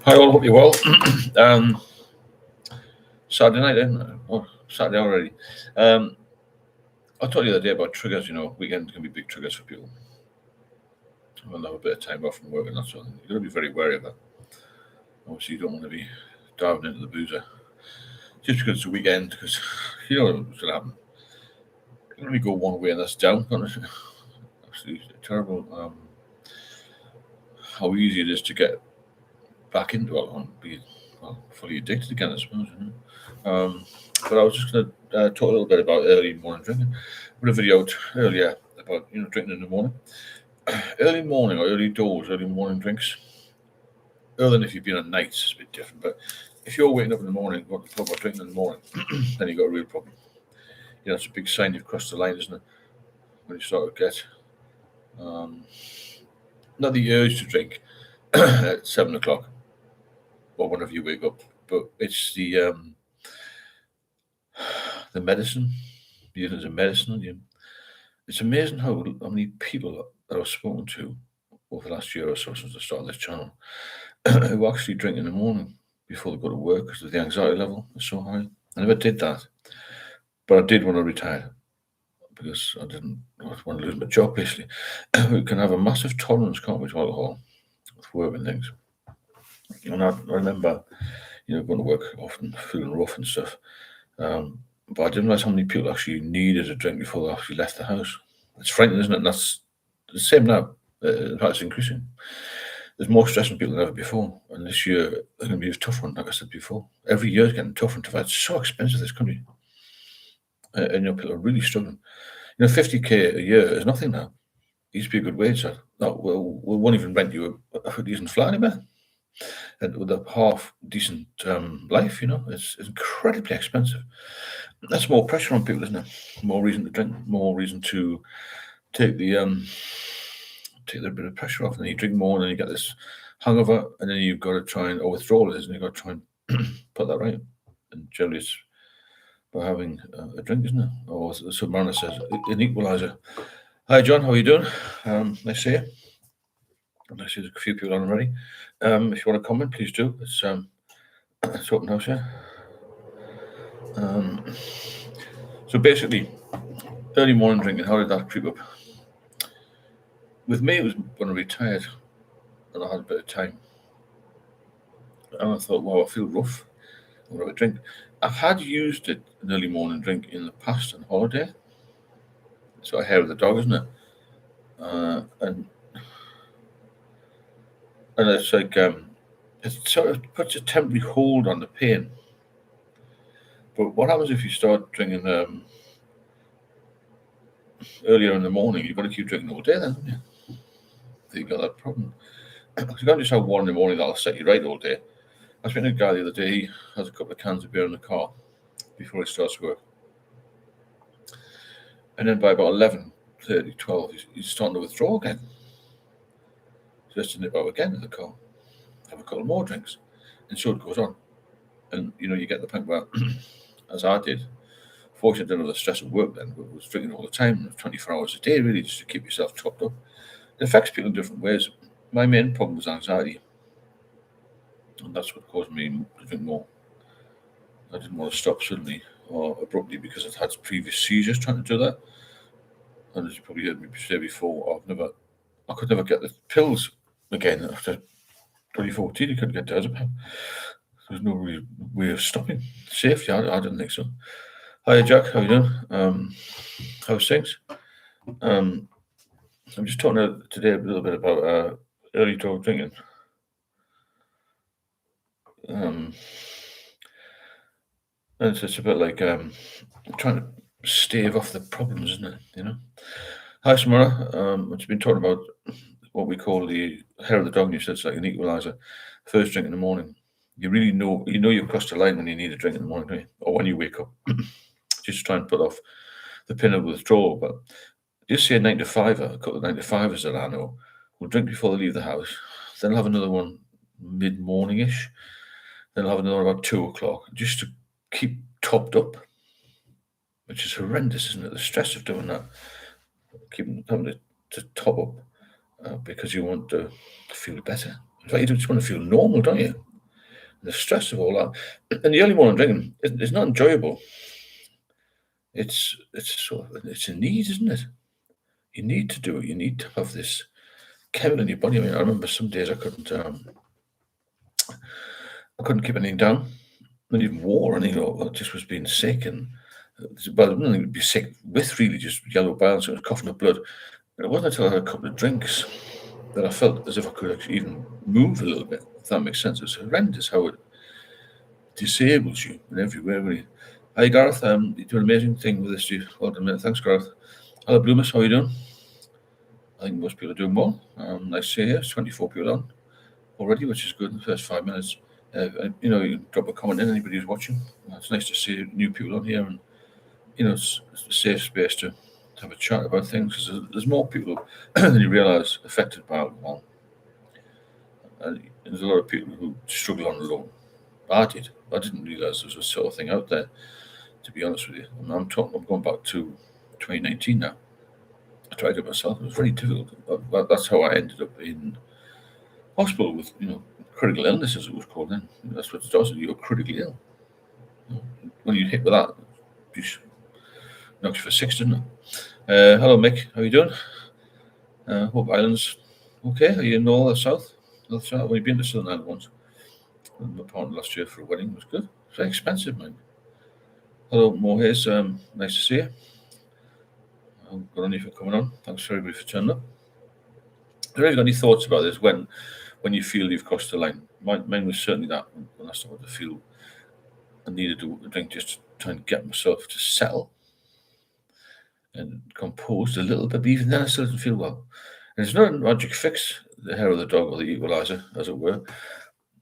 Hi all, hope you're well. um, Saturday night, then, oh, Saturday already. I told you the other day about triggers. Weekends can be big triggers for people. When they have a bit of time off from work and that sort of thing. You've got to be very wary of that. Obviously, you don't want to be diving into the boozer just because it's a weekend, because you know what's going to happen. You can only go one way and that's down. Absolutely terrible. How easy it is to get back into it and be fully addicted again, I suppose. But I was just going to talk a little bit about early morning drinking. I put a video out earlier about drinking in the morning, early morning or early doors, early morning drinks. Other than if you've been on nights, it's a bit different. But if you're waking up in the morning, going to talk about drinking in the morning, then you've got a real problem. It's a big sign you've crossed the line, isn't it? When you start to get um, not the urge to drink at 7 o'clock or whenever you wake up, but it's the medicine. Using it as a medicine. It's amazing how many people that I've spoken to over the last year or so since I started this channel who actually drink in the morning before they go to work because the anxiety level is so high. I never did that, but I did when I retired because I didn't want to lose my job. Basically, we can have a massive tolerance, can't we, to alcohol with work and things. And I remember, going to work often feeling rough and stuff. But I didn't realize how many people actually needed a drink before they actually left the house. It's frightening, isn't it? And that's the same now. In fact, it's increasing. There's more stress on people than ever before. And this year, it's going to be a tough one, like I said before. Every year is getting tougher and tougher. It's so expensive, this country. And people are really struggling. 50k a year is nothing now. It used to be a good wage. No, we won't even rent you a decent flat anymore. And with a half decent life, it's incredibly expensive. That's more pressure on people, isn't it? More reason to drink, more reason to take the bit of pressure off, and then you drink more, and then you get this hangover, and then you've got to try and withdrawal is, and you've got to try and put that right. And generally, it's by having a drink, isn't it? Or as the Submariner says, an equalizer. Hi, John. How are you doing? Nice to see you. Nice to see a few people on already. If you want to comment, please do. It's open house here. So basically, early morning drinking, how did that creep up? With me, it was when I retired and I had a bit of time. And I thought, wow, I feel rough. I'm going to have a drink. I've had used it, an early morning drink, in the past on holiday. It's like hair of the dog, isn't it? And it's like, it sort of puts a temporary hold on the pain. But what happens if you start drinking earlier in the morning? You've got to keep drinking all day then, haven't you? You've got that problem. You can't just have one in the morning that'll set you right all day. I was speaking to a guy the other day, he has a couple of cans of beer in the car before he starts work. And then by about 11:30, 12, he's starting to withdraw again. Just to nip out again in the car, have a couple more drinks. And so it goes on. And, you get the point where, as I did, fortunately, I didn't have the stress of work then, but I was drinking all the time, 24 hours a day, really, just to keep yourself topped up. It affects people in different ways. My main problem was anxiety. And that's what caused me to drink more. I didn't want to stop suddenly or abruptly because I'd had previous seizures trying to do that. And as you probably heard me say before, I could never get the pills again after 2014. You couldn't get diazepam. There's no real way of stopping. Safety, I didn't think so. Hi, Jack. How you doing? How's things? I'm just talking today a little bit about early door drinking. And it's just a bit like trying to stave off the problems, isn't it? Hi, Samara. We've been talking about what we call the hair of the dog, and you said it's like an equalizer. First drink in the morning. You really know you've crossed the line when you need a drink in the morning, don't you? Or when you wake up. Just try and put off the pin of withdrawal. But just say a 9 to 5er, a couple of 9 to 5ers that I know, will drink before they leave the house. Then have another one mid-morning-ish. Then have another about 2 o'clock, just to keep topped up. Which is horrendous, isn't it? The stress of doing that. Keeping having to top up because you want to feel better. In fact, you just want to feel normal, don't you? The stress of all that, and the early morning drinking, it's not enjoyable. It's a need, isn't it? You need to do it. You need to have this chemical in your body. I mean, I remember some days I couldn't keep anything down, not even war, and I just was being sick, and well, nothing to be sick with, really, just yellow bowel, so I was coughing up blood. And it wasn't until I had a couple of drinks that I felt as if I could actually even move a little bit, if that makes sense. It's horrendous how it disables you in every way, really. Hi, Gareth. You do an amazing thing with this. Well done, thanks, Gareth. Hello, Bloomis. How are you doing? I think most people are doing well. Nice to see you. It's 24 people on already, which is good in the first 5 minutes. You can drop a comment in, anybody who's watching. It's nice to see new people on here, and it's a safe space to have a chat about things, because there's more people than you realise affected by alcohol. And there's a lot of people who struggle on their own. I did. I didn't realise there was a sort of thing out there, to be honest with you. I'm going back to 2019 now. I tried it myself. It was very difficult. That's how I ended up in hospital with, critical illness, as it was called then. That's what it does. You're critically ill. When you hit with that, it knocks you for six, doesn't it? Hello, Mick. How are you doing? Hope Island's okay. Are you in all the south? We've been to Southern Ireland once. My partner last year for a wedding. It was good. It's very expensive, man. Hello, Mohes. Nice to see you. Good on you for coming on. Thanks for everybody for turning up. Have you got any thoughts about this when you feel you've crossed the line? Mine was certainly that when I started to feel I needed to drink just to try and get myself to settle and composed a little bit, but even then I still didn't feel well. And it's not a magic fix, the hair of the dog or the equalizer, as it were.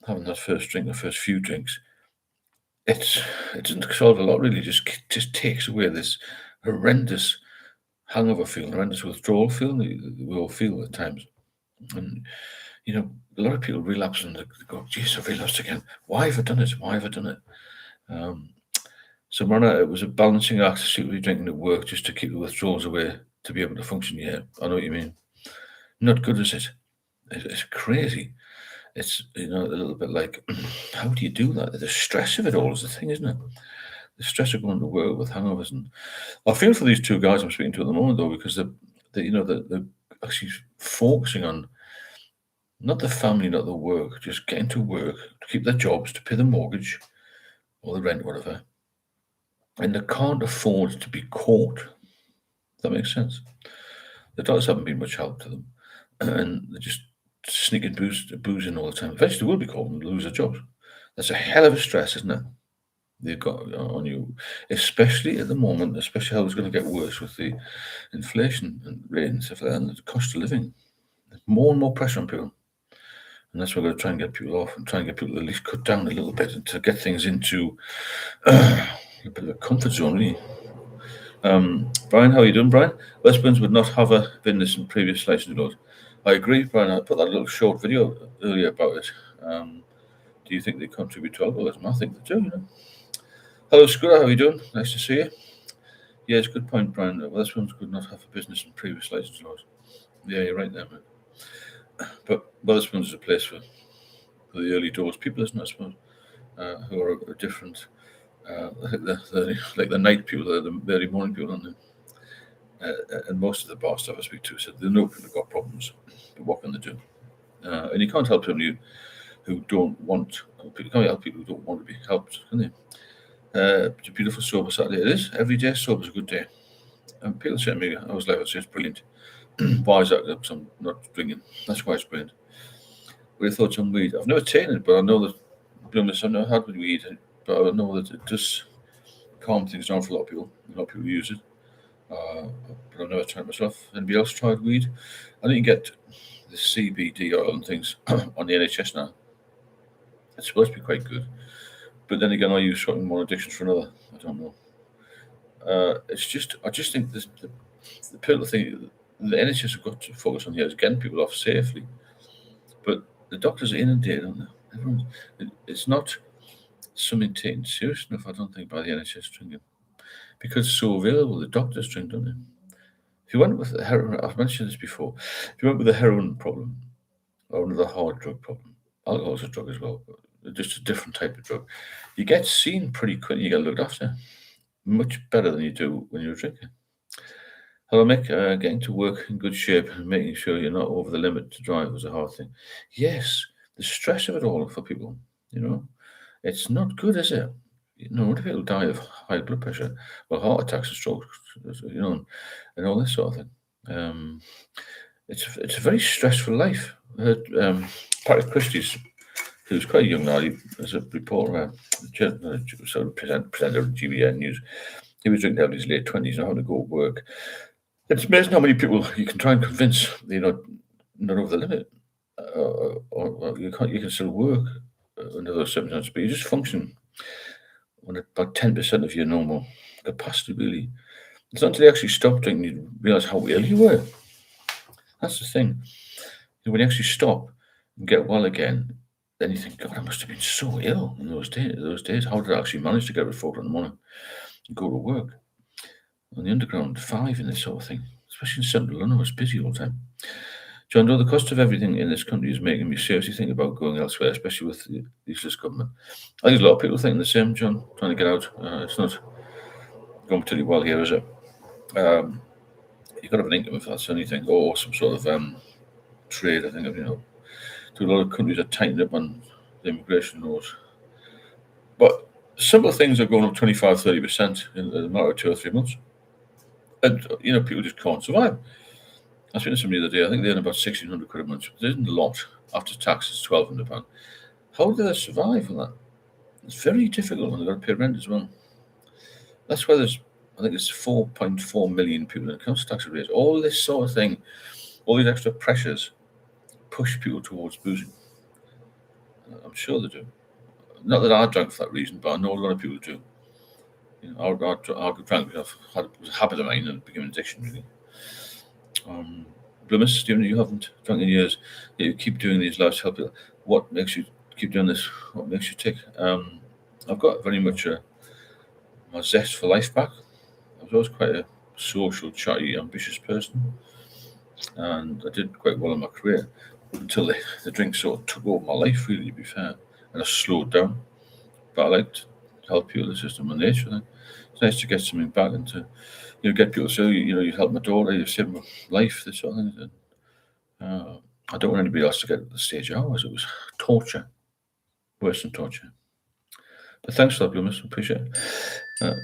Having that first drink, the first few drinks, it doesn't solve a lot, really. It just takes away this horrendous hangover feeling, horrendous withdrawal feeling we all feel at times. And a lot of people relapse and they go, "Geez, I've relapsed again. Why have I done it? Why have I done it?" So, Marna, it was a balancing act to secretly drinking at work just to keep the withdrawals away to be able to function. Yeah, I know what you mean. Not good, is it? It's crazy. It's a little bit like, how do you do that? The stress of it all is the thing, isn't it? The stress of going to work with hangovers, and I feel for these two guys I'm speaking to at the moment, though, because they're actually focusing on not the family, not the work, just getting to work to keep their jobs, to pay the mortgage or the rent, whatever, and they can't afford to be caught. That makes sense. The doctors haven't been much help to them, and they're just sneaking booze in all the time. Eventually, they will be caught and lose their jobs. That's a hell of a stress, isn't it? They've got on you, especially at the moment, especially how it's going to get worse with the inflation and rate and stuff like that, and the cost of living. There's more and more pressure on people. And that's why we're going to try and get people off and try and get people to at least cut down a little bit and to get things into a bit of a comfort zone, really. Brian, how are you doing, Brian? Westburns would not have been this in previous license laws. I agree, Brian. I put that little short video earlier about it. Do you think they contribute to alcoholism? I think they do, Hello, Scooter. How are you doing? Nice to see you. Yeah, it's a good point, Brian. Wetherspoons could not have a business in previous license laws. Yeah, you're right there, man. But Wetherspoons is a place for the early doors people, isn't it, I suppose, who are a different, like the night people, the early morning people, aren't they? And most of the bar staff I speak to said they know people have got problems, but what can they do? And you can't help people who don't want. You can't help people who don't want to be helped, can they? It's a beautiful sober Saturday. It is. Every day sober is a good day. And people say to me, I was like, it's brilliant. Why is that? Because I'm not drinking. That's why it's brilliant. What are your thoughts on weed? I've never taken it, but I know that, I've never had with weed, but I know that it does calm things down for a lot of people. A lot of people use it. But I've never tried it myself. Anybody else tried weed? I think you get the CBD oil and things on the NHS now. It's supposed to be quite good. But then again, I use certain one addictions for another. I don't know. I just think the pivotal thing the NHS have got to focus on here is getting people off safely. But the doctors are inundated, aren't they? It's not something taken serious enough, I don't think, by the NHS drinking. Because it's so available, the doctors drink, don't they? If you went with the heroin, I've mentioned this before, if you went with a heroin problem or another hard drug problem, alcohol is a drug as well, just a different type of drug. You get seen pretty quick. You get looked after much better than you do when you're drinking. Hello, Mick. Getting to work in good shape and making sure you're not over the limit to drive was a hard thing. Yes, the stress of it all for people, it's not good, is it? What people die of high blood pressure, well, heart attacks and strokes, and all this sort of thing. It's a very stressful life. I heard Patrick Christie's, who's quite a young now, as a reporter, sort of presenter of GBN News. He was drinking out in his late 20s and having to go to work. It's amazing how many people you can try and convince not over the limit, or you can still work under those circumstances, but you just function on about 10% of your normal capacity. Really, it's not until you actually stop drinking you realise how ill you were. That's the thing. When you actually stop and get well again, then you think, God, I must have been so ill in those days. How did I actually manage to get up at 4 in the morning and go to work? On the Underground 5 and this sort of thing, especially in central London, it's busy all the time. John Doe, the cost of everything in this country is making me seriously think about going elsewhere, especially with the useless government. I think a lot of people think the same, John, trying to get out. It's not going particularly well here, is it? You've got to have an income if that's anything, or some sort of trade. I think, to a lot of countries that tightened up on the immigration laws. But simple things are going up 25, 30% in a matter of 2 or 3 months. And, people just can't survive. I was speaking to somebody the other day, I think they earn about 1,600 quid a month. It isn't a lot. After tax, it's £1,200. How do they survive on that? It's very difficult when they've got to pay rent as well. That's why I think it's 4.4 million people in the council tax arrears. All this sort of thing, all these extra pressures push people towards boozing. I'm sure they do. Not that I drank for that reason, but I know a lot of people do. I drank because it was a habit of mine and it became an addiction, really. Blummus, Stephen, you haven't drunk in years. You keep doing these lives help you. What makes you keep doing this? What makes you tick? I've got very much my zest for life back. I was always quite a social, chatty, ambitious person, and I did quite well in my career until the drink sort of took over my life, really, to be fair, and I slowed down. But I like to help people, the system and nature thing. It's nice to get something back and to get people to say, you helped my daughter, you saved my life, this sort of thing. I don't want anybody else to get to the stage I was. It was torture, worse than torture. But thanks for that, Bloomis. Appreciate it.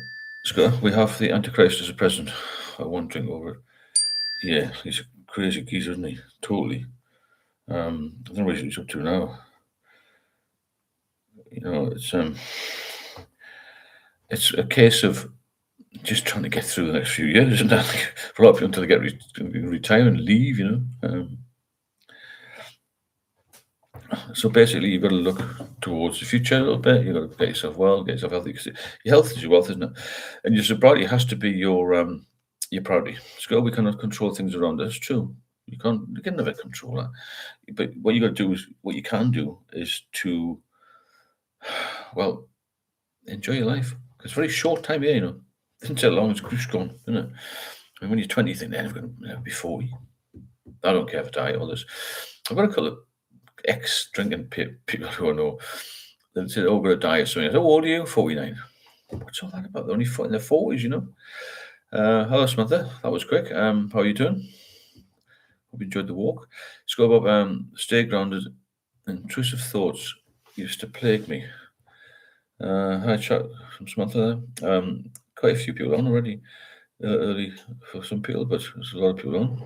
Scott, we have the Antichrist as a president. I won't drink over it. Yeah, he's a crazy geezer, isn't he? Totally. I don't know what he's up to now. It's a case of just trying to get through the next few years, isn't it? For a lot of people until they get retire and leave, So basically, you've got to look towards the future a little bit. You've got to get yourself well, get yourself healthy. Because your health is your wealth, isn't it? And your sobriety has to be your priority. So we cannot control things around us. True, you can never control that. But what you can do is to, well, enjoy your life. It's a very short time here, It doesn't take long. It's cruise gone, isn't it? And when you're 20, you think, then I'm going to be 40. I don't care if I die or this. I've got a couple of ex-drinking people who I know that said, "Oh, I'm going to die or something." I said, "How old are you?" 49. What's all that about? They're only in their 40s, Hello, Samantha. That was quick. How are you doing? Hope you enjoyed the walk. Let's go about stay grounded. Intrusive thoughts used to plague me. Hi, chat from Samantha there. Quite a few people on already. Early for some people, but there's a lot of people on.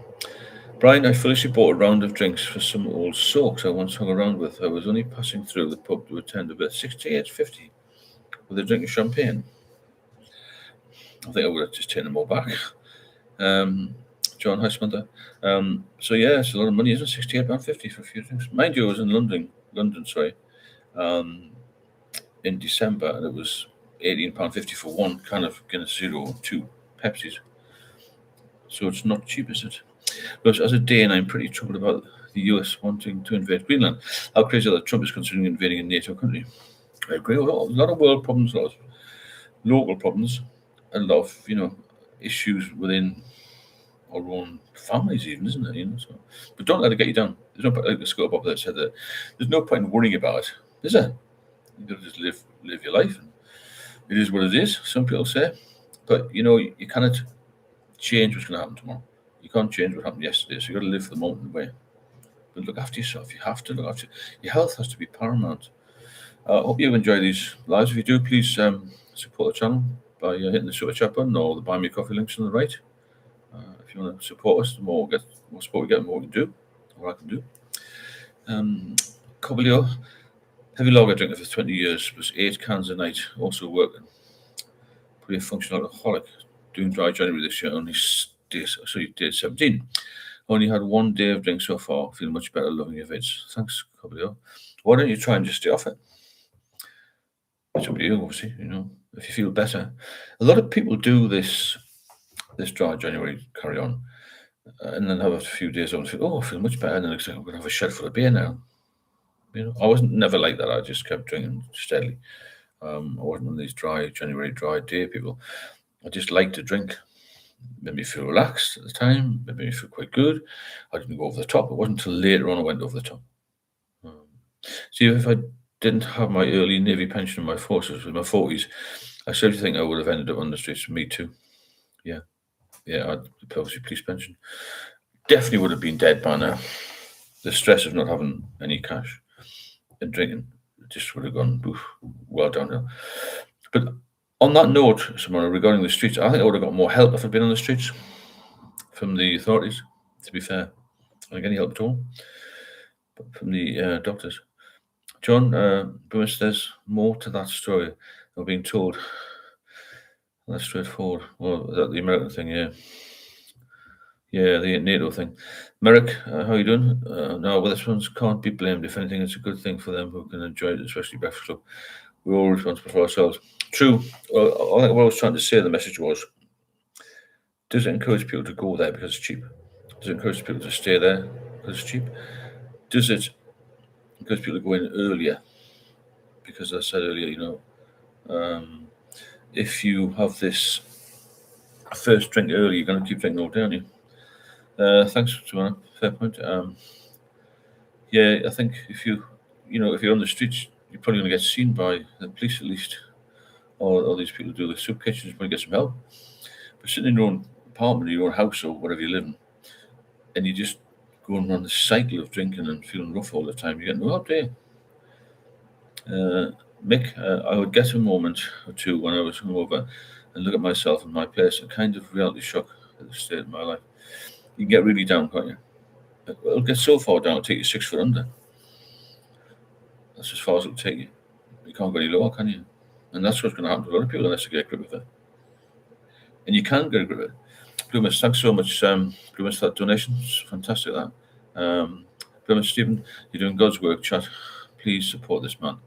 Brian, I foolishly bought a round of drinks for some old soaks I once hung around with. I was only passing through the pub to attend about 68.50 with a drink of champagne. I think I would have just taken them all back. John, hi, Samantha. So yeah, it's a lot of money, isn't it? £68.50 for a few drinks. Mind you, I was in London, in December, and it was £18.50 for one kind of Guinness Zero and 2 Pepsis. So it's not cheap, is it? But as a Dane, I'm pretty troubled about the US wanting to invade Greenland. How crazy that Trump is considering invading a NATO country. I agree. A lot of world problems, a lot of local problems, a lot of issues within our own families, even, isn't it? So, but don't let it get you down. There's no point. Like the school Bob that said that there's no point in worrying about it, is there? You got to just live your life. And it is what it is. Some people say, but you cannot change what's going to happen tomorrow. You can't change what happened yesterday. So you got to live for the moment away. But look after yourself. You have to look after your health has to be paramount. I hope you enjoy these lives. If you do, please support the channel by hitting the super chat button or the buy me coffee links on the right. If you want to support us, the more support we get, the more we can do, or I can do. Cobolio, heavy lager drinker for 20 years, plus 8 cans a night, also working. Pretty functional alcoholic, doing dry January this year, only days, so you did 17. Only had 1 day of drink so far, feeling much better, loving your vids. Thanks, Cobolio. Why don't you try and just stay off it? It's up to you, obviously, if you feel better. A lot of people do this dry January, carry on, and then have a few days on and feel, I feel much better, and then it's like, I'm going to have a shed full of beer now. I wasn't never like that. I just kept drinking steadily. I wasn't one of these dry January, dry day people. I just liked to drink. Made me feel relaxed at the time. Made me feel quite good. I didn't go over the top. It wasn't until later on I went over the top. See, if I didn't have my early Navy pension in my forces, in my 40s, I certainly think I would have ended up on the streets. Me too. Yeah, I'd obviously police pension. Definitely would have been dead by now. The stress of not having any cash and drinking just would have gone well downhill. But on that note, Simona, regarding the streets, I think I would have got more help if I'd been on the streets from the authorities, to be fair. I think any help at all. But from the doctors. John, Bruce, there's more to that story. I'm being told. That's straightforward. Well, is that the American thing? Yeah. Yeah, the NATO thing. Merrick, how you doing? No, well, this ones can't be blamed. If anything, it's a good thing for them who can enjoy it, especially Breakfast Club. We're all responsible for ourselves. True. Well, I think what I was trying to say, the message was, does it encourage people to go there because it's cheap? Does it encourage people to stay there because it's cheap? Does it encourage people to go in earlier? Because as I said earlier, if you have this first drink early, you're going to keep drinking all day, aren't you? Thanks, Joanna. Fair point. Yeah, I think if you're on the streets, you're probably going to get seen by the police at least, or these people who do the soup kitchens, going to get some help. But sitting in your own apartment, your own house, or whatever you live in, and you just going around the cycle of drinking and feeling rough all the time, you get no help there. Mick, I would get a moment or two when I was hungover and look at myself in my place, a kind of reality shock at the state of my life. You can get really down, can't you? It'll get so far down, it'll take you 6 foot under. That's as far as it'll take you. You can't go any lower, can you? And that's what's going to happen to a lot of people unless they get a grip with it. And you can get a grip with it. Bloomis, thanks so much, Bloomis, for that donation. It's fantastic, that. Bloomis, Stephen, you're doing God's work, chat. Please support this man.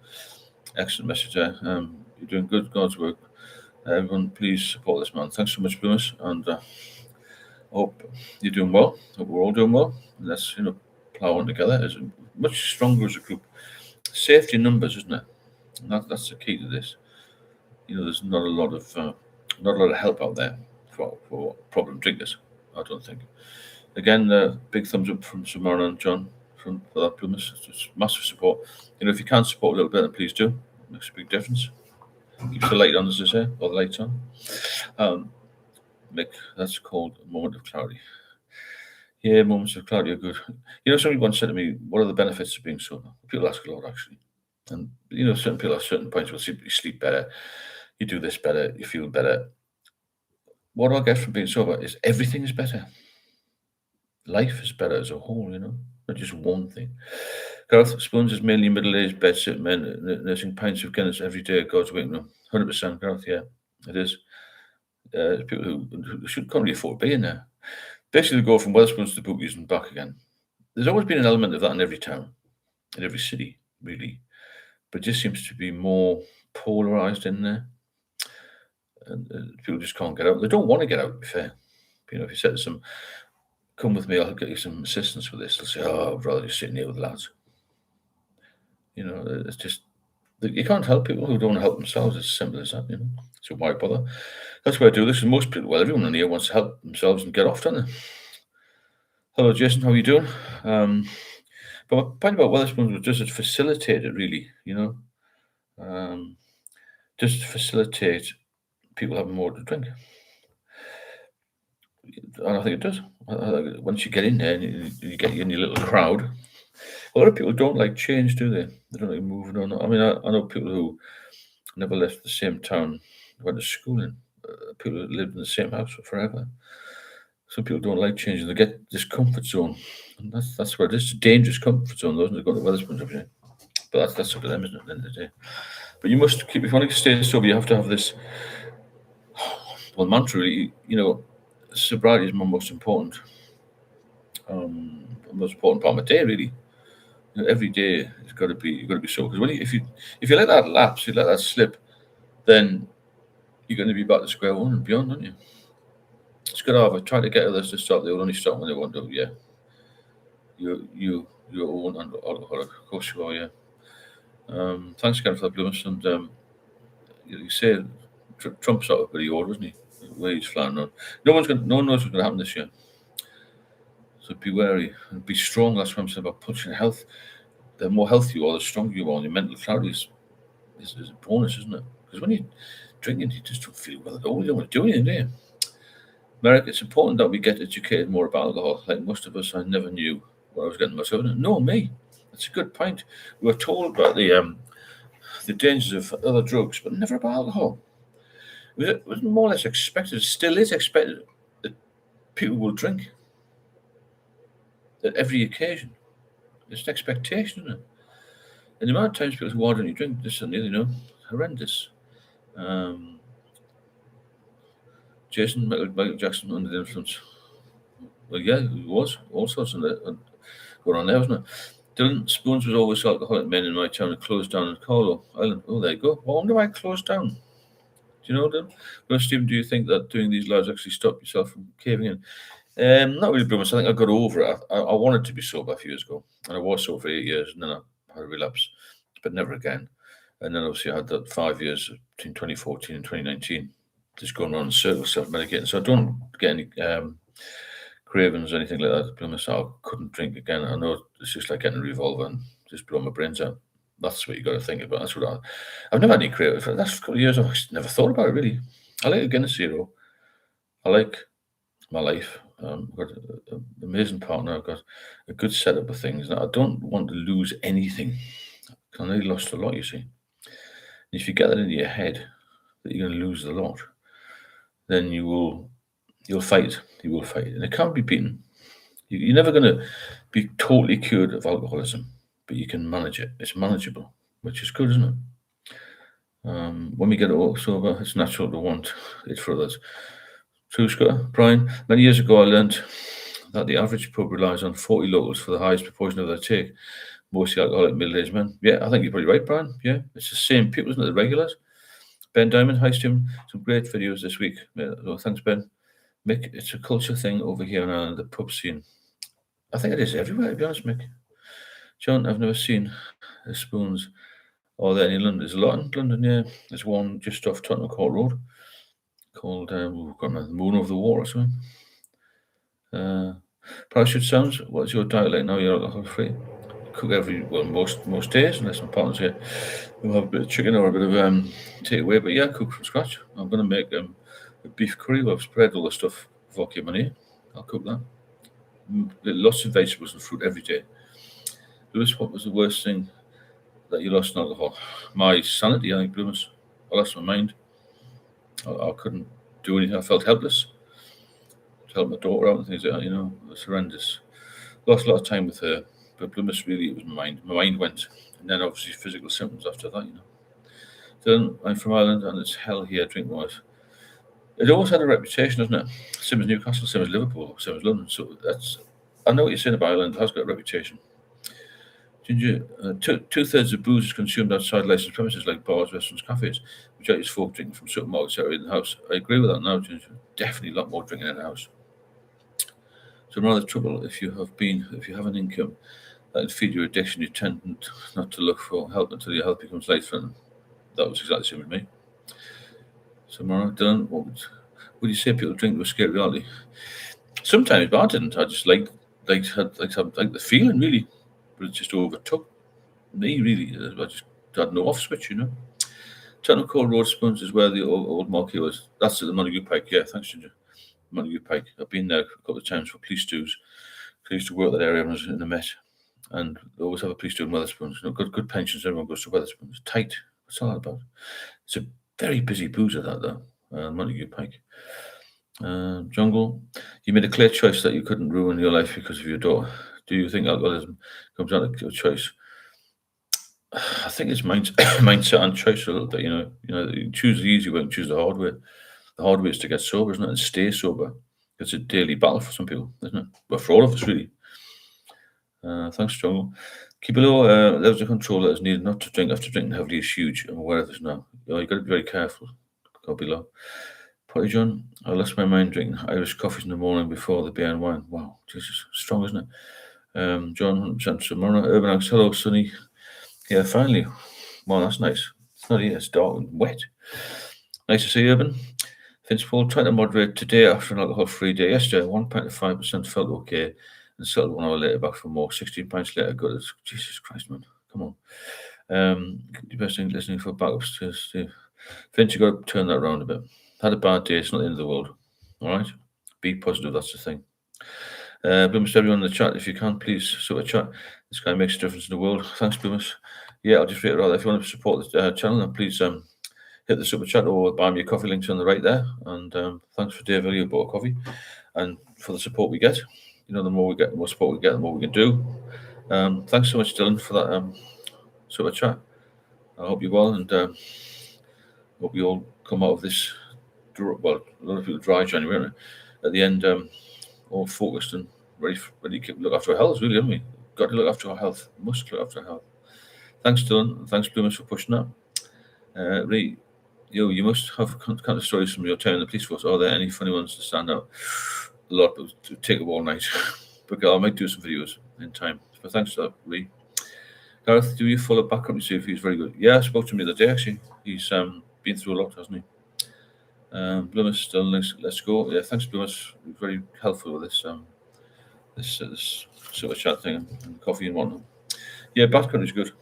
Excellent message there. You're doing good God's work. Everyone, please support this man. Thanks so much, Bloomis. And I hope you're doing well. Hope we're all doing well. Let's, plow on together. It's much stronger as a group. Safety in numbers, isn't it? And that's the key to this. There's not a lot of help out there for problem drinkers, I don't think. Again, big thumbs up from Samara and John for that, Bloomis. It's massive support. If you can support a little bit, then please do. It makes a big difference. Keeps the light on, as they say, or the lights on. Mick, that's called a moment of clarity. Yeah, moments of clarity are good. Somebody once said to me, what are the benefits of being sober? People ask a lot, actually. And, certain people at certain points will you sleep better, you do this better, you feel better. What I get from being sober is everything is better. Life is better as a whole, not just one thing. Gareth, Spoons is mainly middle-aged, bed-sitting men nursing pints of Guinness every day. God's waiting room. 100%, Gareth, yeah, it is. People who can't really afford being there. Basically, go from Wetherspoons to bookies and back again. There's always been an element of that in every town, in every city, really. But it just seems to be more polarised in there. And people just can't get out. They don't want to get out, to be fair. If you said to them, come with me, I'll get you some assistance with this, they'll say, I'd rather just sit here with the lads. It's just, you can't help people who don't help themselves. It's as simple as that, So why bother? That's why I do this. And most people, everyone in here wants to help themselves and get off, don't they? Hello, Jason. How are you doing? But my point about Wetherspoons was just it facilitated, really, just to facilitate people having more to drink. And I think it does. Once you get in there and you get in your little crowd, a lot of people don't like change, do they? They don't like moving on. I mean, I know people who never left the same town, went to school in, people that lived in the same house for forever. Some people don't like changing. They get this comfort zone. And that's where it is. It's a dangerous comfort zone, though, isn't it? Go to Wetherspoons every day. But that's up to them, isn't it, at the end of the day? But you must keep, if you want to stay sober, you have to have this, well, mantra, really, sobriety is my most important part of my day, really. Every day it's got to be, you've got to be sober. Because if you let that lapse, you let that slip, then you're going to be back to square one and beyond, aren't you? It's good to have. I try to get others to stop. They will only stop when they want to. Yeah, your own alcoholic, of course you are. Yeah. Thanks again for that, Bloomis. And you say Trump's out of the order, isn't he? Where he's flying on. No one knows what's going to happen this year. So be wary and be strong. That's what I'm saying about punching health. The more healthy you are, the stronger you are. And your mental clarity is a bonus, isn't it? Because when you're drinking, you just don't feel well at all. You don't want to do anything, do you? Merrick, it's important that we get educated more about alcohol. Like most of us, I never knew what I was getting myself into. No, me. That's a good point. We were told about the dangers of other drugs, but never about alcohol. It was more or less expected, it still is expected, that people will drink at every occasion. It's an expectation, isn't it? And the amount of times people say, why don't you drink this and the other, horrendous. Jason, Michael Jackson under the influence. Well, yeah, he was. All sorts of that going on there, wasn't it? Dylan, Spoons was always alcoholic men in my town and closed down in Carlo Island. Oh, there you go. Well, I wonder why it closed down. Do you know, Dylan? Well, Stephen, do you think that doing these lives actually stopped yourself from caving in? Not really, Bruce. I think I got over it. I wanted to be sober a few years ago, and I was sober for 8 years, and then I had a relapse, but never again. And then obviously I had that 5 years between 2014 and 2019, just going around in circles, self-medicating. So I don't get any cravings or anything like that. Bruce, I couldn't drink again. I know it's just like getting a revolver and just blow my brains out. That's what you got to think about. That's what I've never had any cravings for the last couple of years. I've never thought about it really. I like a Guinness Zero. I like my life. I've got an amazing partner. I've got a good setup of things. Now, I don't want to lose anything. I nearly lost a lot, you see. And if you get that into your head that you're going to lose a lot, then you'll fight. You will fight, and it can't be beaten. You're never going to be totally cured of alcoholism, but you can manage it. It's manageable, which is good, isn't it? When we get sober, it's natural to want it for others. True, Scott. Brian, many years ago I learned that the average pub relies on 40 locals for the highest proportion of their take, mostly alcoholic middle-aged men. Yeah, I think you're probably right, Brian. Yeah, it's the same people, isn't it, the regulars? Ben Diamond, hi, Stephen. Some great videos this week. Yeah, so thanks, Ben. Mick, it's a culture thing over here in Ireland, the pub scene. I think it is everywhere, to be honest, Mick. John, I've never seen the Spoons or there in London. There's a lot in London, yeah. There's one just off Tottenham Court Road called Moon Over the Water or something. Parachute Sounds, what's your diet like now? You're alcohol free? Cook most days, unless my partner's here. We'll have a bit of chicken or a bit of takeaway, but yeah, cook from scratch. I'm going to make a beef curry. I've spread all the stuff vodka money. I'll cook that. Lots of vegetables and fruit every day. Lewis, what was the worst thing that you lost in alcohol? My sanity, I think, Lewis. I lost my mind. I couldn't do anything. I felt helpless. To help my daughter out and things like that, it was horrendous. Lost a lot of time with her, but Plymouth really, it was my mind. My mind went, and then obviously physical symptoms after that, Then I'm from Ireland, and it's hell here drink-wise. It always had a reputation, hasn't it? Same as Newcastle, same as Liverpool, same as London. So I know what you're saying about Ireland. It has got a reputation. Ginger, 2/3 of booze is consumed outside licensed premises like bars, restaurants, cafes, which I use folk drinking from supermarkets out in the house. I agree with that now, Ginger. Definitely a lot more drinking in the house. So rather trouble if you have an income that can feed your addiction, you tend not to look for help until your health becomes life threatening. That was exactly the same with me. So Mara, Dylan, what would you say people drink to escape reality? Sometimes, but I didn't. I just liked the feeling really, but it just overtook me really. I just had no off switch, you know. Tottenham Court Road Spoons is where the old marquee was. That's at the Montague Pike. Yeah, thanks, Ginger. Montague Pike. I've been there a couple of times for police dues. I used to work that area when I was in the Met, and they always have a police do in Wetherspoons. You know, good pensions. Everyone goes to Wetherspoons. Tight. What's all that about? It's a very busy boozer, that though. Montague Pike. Jungle. You made a clear choice that you couldn't ruin your life because of your daughter. Do you think alcoholism comes down to a choice? I think it's mindset and choice a little bit. You choose the easy way and choose the hard way. The hard way is to get sober, isn't it, and stay sober. It's a daily battle for some people, isn't it? But for all of us, really. Thanks, Jungle. Keep a low levels of control that is needed not to drink after drinking heavily is huge. I'm aware of this now. You've got to be very careful. Got to be low. Potty John, I lost my mind drinking Irish coffees in the morning before the beer and wine. Wow, Jesus, strong, isn't it? John, 100% tomorrow. Urban Axe, hello, Sunny. Yeah, finally. Well, that's nice. It's not here, it's dark and wet. Nice to see you, Urban. Vince Paul, trying to moderate today after an alcohol-free day. Yesterday, 1 pint of 5% felt okay, and settled 1 hour later back for more. 16 pints later, good. Jesus Christ, man. Come on. The best thing listening for backups to Steve. Vince, you got to turn that around a bit. Had a bad day, it's not the end of the world. All right? Be positive, that's the thing. Bloomis, everyone in the chat, if you can, please super chat. This guy makes a difference in the world. Thanks, Bloomis. Yeah, I'll just reiterate that. If you want to support the channel, then please hit the super chat or buy me a coffee. Links on the right there. And thanks for Dave Elliott bought a coffee and for the support we get. You know, the more we get, the more support we get, the more we can do. Thanks so much, Dylan, for that super chat. I hope you're well and hope you all come out of this. Well, a lot of people dry January, aren't they? At the end, all focused and ready to look after our health, really, haven't we? Got to look after our health. Must look after our health. Thanks, Dylan. Thanks, Bloomis, for pushing that. Ray, you must have kind of stories from your time in the police force. Are there any funny ones to stand out? A lot, but to take up all night. But I might do some videos in time. But thanks for that, Ray. Gareth, do you follow back up and see if he's very good? Yeah, I spoke to him the other day, actually. He's been through a lot, hasn't he? Bloomis, still let's go. Yeah, thanks, Bloomis. Very helpful with this this sort of chat thing and coffee and whatnot. Yeah, Backcountry's good.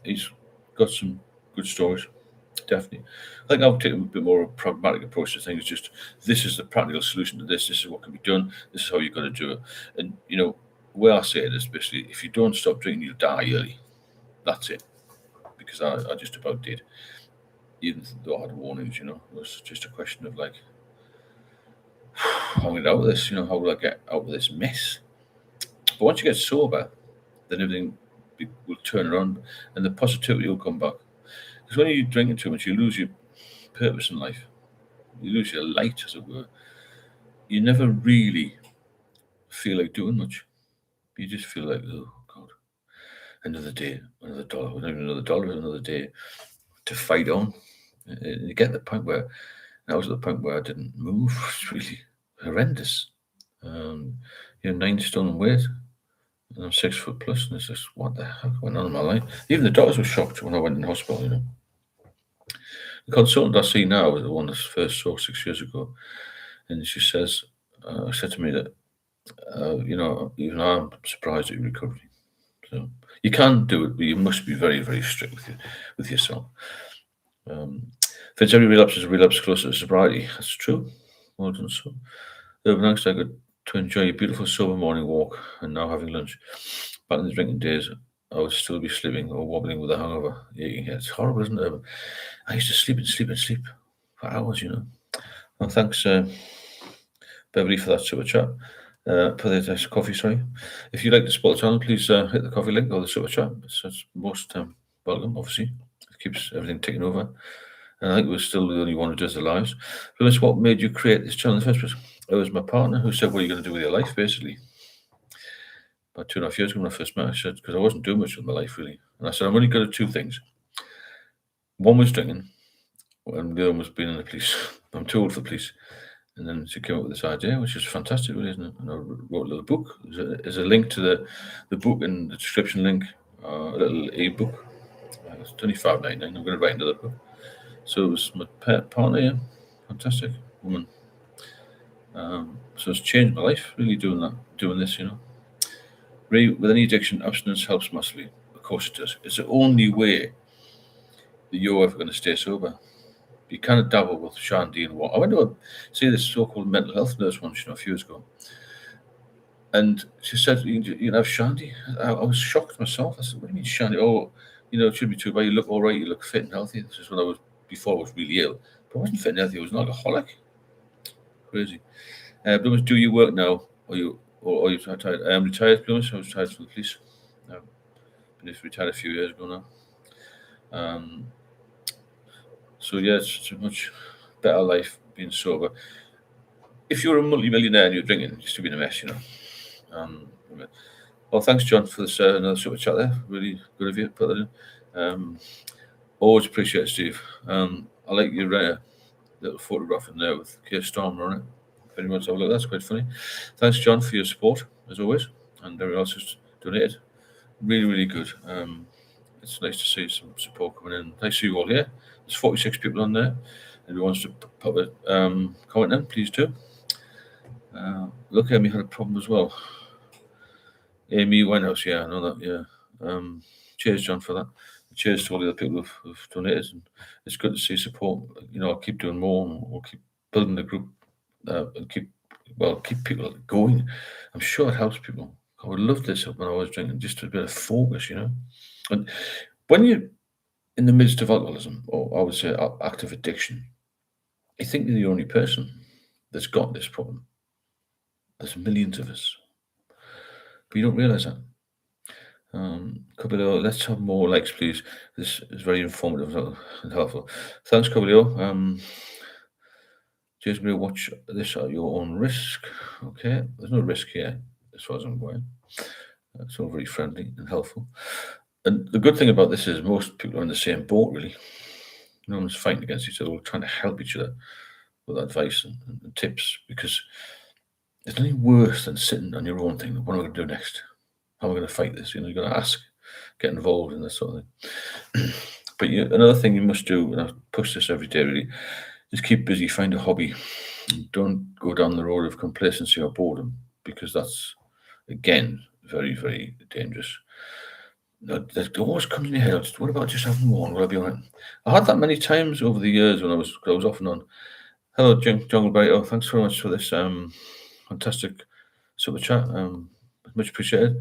He's got some good stories, definitely. I think I'll take a bit more of a pragmatic approach to things. Just this is the practical solution to this. This is what can be done. This is how you've got to do it. And where I say it is basically, if you don't stop drinking, you'll die early. That's it. Because I just about did. Even though I had warnings, it was just a question of like, how do I get out of this? How will I get out of this mess? But once you get sober, then everything will turn around and the positivity will come back. Because when you're drinking too much, you lose your purpose in life. You lose your light, as it were. You never really feel like doing much. You just feel like, oh, God, another day, another dollar, not even another dollar, another day to fight on. And you get the point where, I was at the point where I didn't move. It's really horrendous. 9 stone weight, and I'm 6 foot plus, and it's just, what the heck went on in my life? Even the doctors were shocked when I went in hospital, The consultant I see now is the one I first saw 6 years ago, and she said to me that, even I'm surprised at your recovery. So you can do it, but you must be very, very strict with yourself. Fits every relapse is a relapse closer to sobriety. That's true. Well done, so. Urban Axe, I got to enjoy a beautiful sober morning walk and now having lunch. Back in the drinking days, I would still be sleeping or wobbling with a hangover. Yeah, it's horrible, isn't it? I used to sleep and sleep and sleep for hours, Well, thanks, Beverly, for that super chat. For the coffee, sorry. If you'd like to support the channel, please hit the coffee link or the super chat. It's most welcome, obviously. It keeps everything ticking over. And I think we're still the only one who does the lives. But that's what made you create this channel in the first place. It was my partner who said, what are you going to do with your life, basically? About 2.5 years ago when I first met, I said, because I wasn't doing much with my life, really. And I said, I'm only good at 2 things. One was drinking, and the other one was being in the police. I'm too old for the police. And then she came up with this idea, which is fantastic, really, isn't it? And I wrote a little book. There's a link to the book in the description link, a little e-book. It's only $5.99. I'm going to write another book. So it was my partner, yeah. Fantastic woman. So it's changed my life, really, doing this, Ray, with any addiction, abstinence helps massively. Of course it does. It's the only way that you're ever going to stay sober. You kind of dabble with shandy and what. I went to see this so-called mental health nurse once, a few years ago, and she said, "You can have shandy." I was shocked myself. I said, "What do you mean shandy? Oh, it shouldn't be too bad. You look all right. You look fit and healthy." This is when I was before I was really ill, but I wasn't fit and healthy. I was an alcoholic. Crazy. Bloomers, do you work now, or you retired? I'm retired, Bloomers. I was retired from the police. Been retired a few years ago now. So yeah, it's a much better life being sober. If you're a multi-millionaire and you're drinking, you're still being a mess, Well, thanks, John, for this another super chat there. Really good of you. Put that in. Always appreciate it, Steve. I like your little photograph in there with Keir Starmer on it. If anyone wants to have a look, that's quite funny. Thanks, John, for your support, as always. And everyone else who's donated. Really, really good. It's nice to see some support coming in. Nice to see you all here. There's 46 people on there. If you want to pop a comment in, please do. Look, Amy had a problem as well. Amy Winehouse, yeah, I know that, yeah. Cheers, John, for that. Cheers to all the other people who've donated. And it's good to see support. I'll keep doing more, and we'll keep building the group, and keep people going. I'm sure it helps people. I would love this when I was drinking, just a bit of focus, And when you're in the midst of alcoholism, or I would say active addiction, you think you're the only person that's got this problem. There's millions of us, but you don't realise that. Cobolio, let's have more likes, please. This is very informative and helpful. Thanks, Cobolio. Just going to watch this at your own risk. Okay, there's no risk here as far as I'm going. It's all very friendly and helpful. And the good thing about this is most people are in the same boat, really. No one's fighting against each other. We're trying to help each other with advice and tips, because there's nothing worse than sitting on your own thing. What am I going to do next? How am I going to fight this? You've got to ask, get involved in this sort of thing. But another thing you must do, and I push this every day really, is keep busy, find a hobby. Don't go down the road of complacency or boredom, because that's, again, very, very dangerous. It always comes in your head, what about just having one? Will I be all right? I had that many times over the years when I was off and on. Hello, Jungle Bright. Thanks very much for this fantastic super chat. Much appreciated.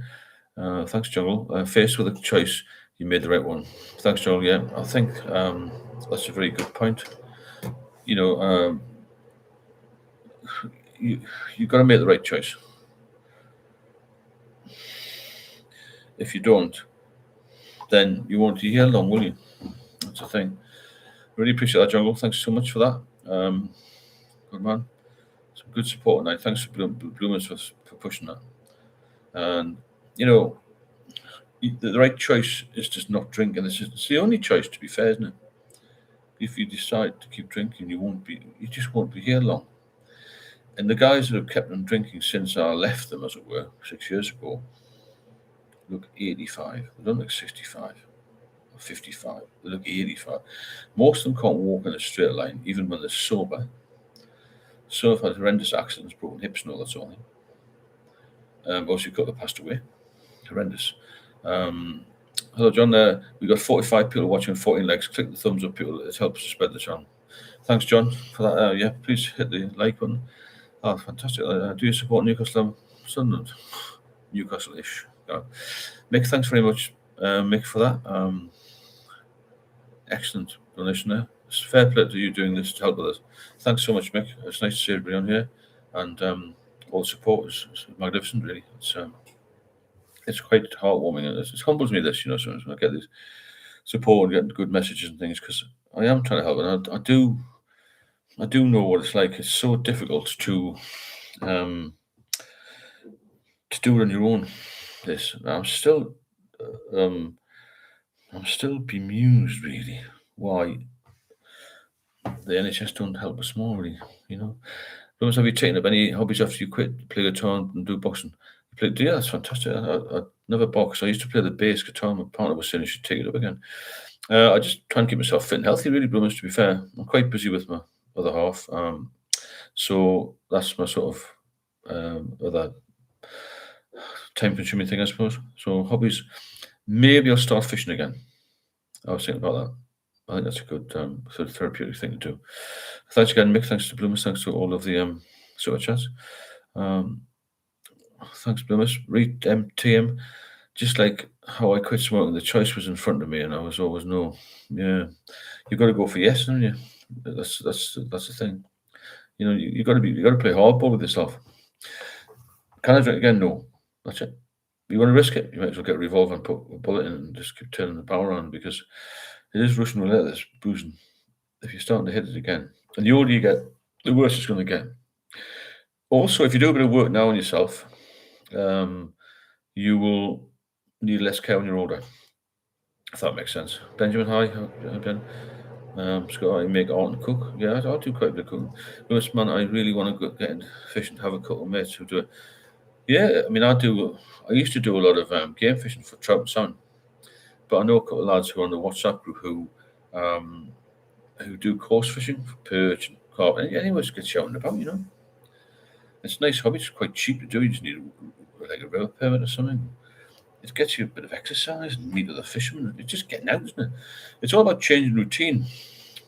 Thanks, Jungle. Faced with a choice, you made the right one. Thanks, Jungle. Yeah, I think that's a very good point. You've got to make the right choice. If you don't, then you won't be here long, will you? That's the thing. Really appreciate that, Jungle. Thanks so much for that. Good man. Some good support tonight. Thanks for Bloomers for pushing that. And the right choice is just not drinking. It's the only choice, to be fair, isn't it? If you decide to keep drinking, you just won't be here long. And the guys that have kept on drinking since I left them, as it were, 6 years ago, look 85. They don't look 65 or 55. They look 85. Most of them can't walk in a straight line, even when they're sober. Some have had horrendous accidents, broken hips and all that sort of thing. Also, a couple have passed away. Horrendous. Hello, John. We've got 45 people watching, 14 likes. Click the thumbs up, people. It helps to spread the channel. Thanks, John, for that. Yeah, please hit the like button. Oh, fantastic. Do you support Newcastle Sunderland? Newcastle-ish. Mick, thanks very much, Mick, for that. Excellent donation there. It's fair play to you doing this to help with us. Thanks so much, Mick. It's nice to see everybody on here. And all the support is magnificent, really. It's quite heartwarming. It humbles me, this, sometimes when I get this support and get good messages and things, because I am trying to help. And I do know what it's like. It's so difficult to do it on your own. I'm still bemused, really, why the NHS don't help us more, really. Have you taken up any hobbies after you quit? Play guitar and do boxing? Yeah, that's fantastic. I never boxed. I used to play the bass guitar. My partner was saying I should take it up again. I just try and keep myself fit and healthy, really, Bloomers, to be fair. I'm quite busy with my other half. So that's my sort of other time-consuming thing, I suppose. So hobbies, Maybe I'll start fishing again. I was thinking about that. I think that's a good sort of therapeutic thing to do. Thanks again, Mick. Thanks to Bloomis. Thanks to all of the super chats. Thanks, Bloomis. Read TM. Just like how I quit smoking, the choice was in front of me, and I was always no. Yeah, you got to go for yes, don't you? That's the thing. You know, you got to play hardball with yourself. Can I drink again? No. That's it. You want to risk it, you might as well get a revolver and put a bullet in and just keep turning the power on, because it is Russian roulette, this boozing. If you're starting to hit it again, and the older you get, the worse it's going to get. Also, if you do a bit of work now on yourself, you will need less care when you're older. If that makes sense. Benjamin, hi, Ben. Scott, I make art and cook. Yeah, I do quite a bit of cooking. Lewis, man, I really want to get into fishing, have a couple of mates who do it. Yeah, I mean, I used to do a lot of game fishing for trout and salmon, but I know a couple of lads who are on the WhatsApp group who do coarse fishing for perch and carp. And anyway, just get shouting about, you know. It's a nice hobby. It's quite cheap to do. You just need like a river permit or something. It gets you a bit of exercise and meet other fishermen. It's just getting out, isn't it? It's all about changing routine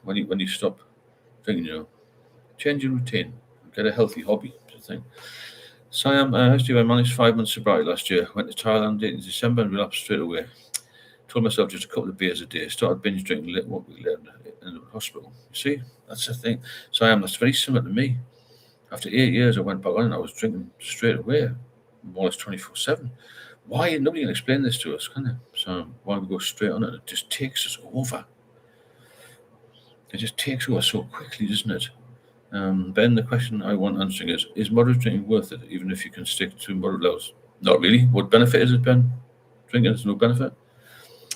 when you stop drinking. You know, change your routine, get a healthy hobby. Sort of thing. Siam, I managed 5 months sobriety last year. Went to Thailand in December and relapsed straight away. Told myself just a couple of beers a day. Started binge drinking late 1 week later in the hospital. You see, that's the thing. Siam, that's very similar to me. After 8 years, I went back on and I was drinking straight away, more or less 24/7. Why? Nobody can explain this to us, can they? So why we go straight on it? It just takes us over. It just takes over so quickly, doesn't it? Ben, the question I want answering is moderate drinking worth it, even if you can stick to moderate levels? Not really. What benefit is it, Ben? Drinking has no benefit.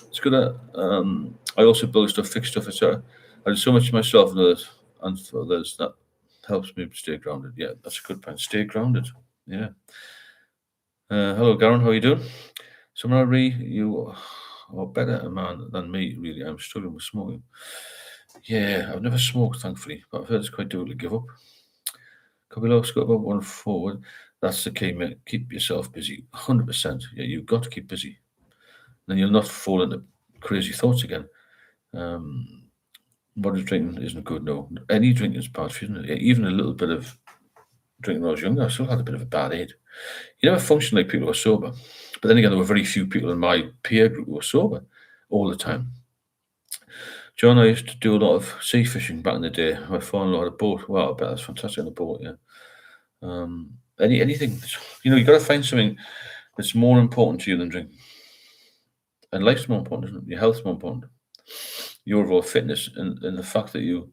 It's good at, I also build stuff, fix stuff, etc. I do so much myself and for others that helps me stay grounded. Yeah, that's a good point. Stay grounded. Yeah. Hello, Garen. How are you doing? Samari, you are better a man than me, really. I'm struggling with smoking. Yeah, I've never smoked, thankfully, but I've heard it's quite difficult to give up. Kabilo, Scott, about one forward. That's the key, mate. Keep yourself busy. 100%. Yeah, you've got to keep busy. Then you'll not fall into crazy thoughts again. Moderate drinking isn't good, no. Any drinking is bad for you, isn't it? Even a little bit of drinking when I was younger, I still had a bit of a bad head. You never function like people who are sober. But then again, there were very few people in my peer group who were sober all the time. John, I used to do a lot of sea fishing back in the day. I found a lot of boat. Wow, I bet that's fantastic on the boat, yeah. Anything, you got to find something that's more important to you than drinking. And life's more important, isn't it? Your health's more important. Your overall fitness and the fact that you're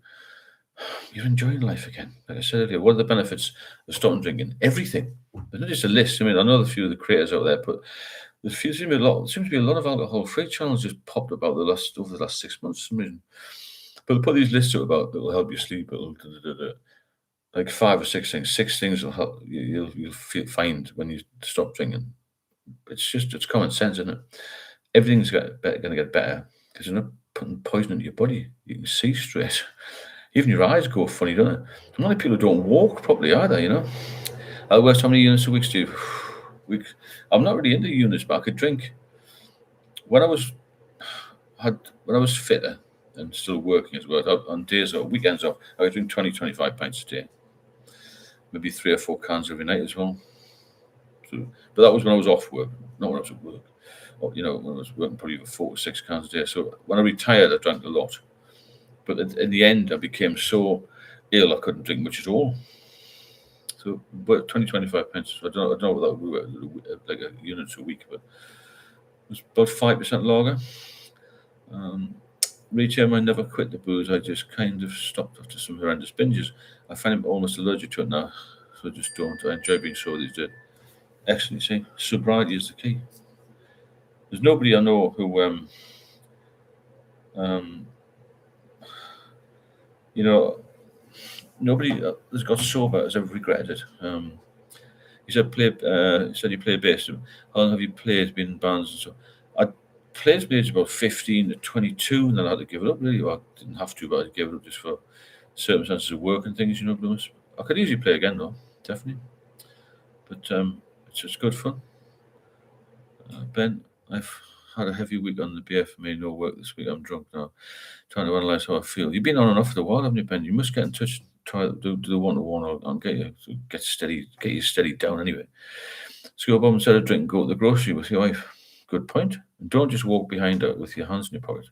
enjoying life again. Like I said earlier, what are the benefits of stopping drinking? Everything. There's not just a list. I mean, I know a few of the creators out there, but there seems to be a lot of alcohol-free channels just popped up over the last 6 months for some reason. But they put these lists out about that will help you sleep. Like 5 or 6 things. 6 things will help you'll find when you stop drinking. It's common sense, isn't it? Everything's going to get better because you're not putting poison into your body. You can see straight. Even your eyes go funny, don't it? A lot of people don't walk properly either, you know. West, how many units a week do you? I'm not really into units, but I could drink. When I was fitter and still working as well, on days or weekends off, I was doing 20-25 pints a day. Maybe 3 or 4 cans every night as well. So, but that was when I was off work, not when I was at work. Or, when I was working, probably 4 or 6 cans a day. So when I retired, I drank a lot. But in the end, I became so ill I couldn't drink much at all. So, but 20-25 pints. I don't know what that would be, like a unit a week, but it was about 5% lager. Retail, I never quit the booze. I just kind of stopped after some horrendous binges. I find I'm almost allergic to it now, so I just don't. I enjoy being sober these days. Excellent, you see. Sobriety is the key. There's nobody I know who, nobody that's got sober has ever regretted it. He said, you play bass. How long have you played, been in bands and so? I played from the age of about 15 to 22, and then I had to give it up, really. Well, I didn't have to, but I gave it up just for circumstances of work and things, Lewis. I could easily play again, though, definitely. But it's just good fun. Ben, I've had a heavy week on the BF, made no work this week. I'm drunk now, trying to analyse how I feel. You've been on and off for a while, haven't you, Ben? You must get in touch, try to do the one-to-one and get you steady down anyway. So go home instead of drinking, go to the grocery with your wife. Good point. And don't just walk behind her with your hands in your pocket.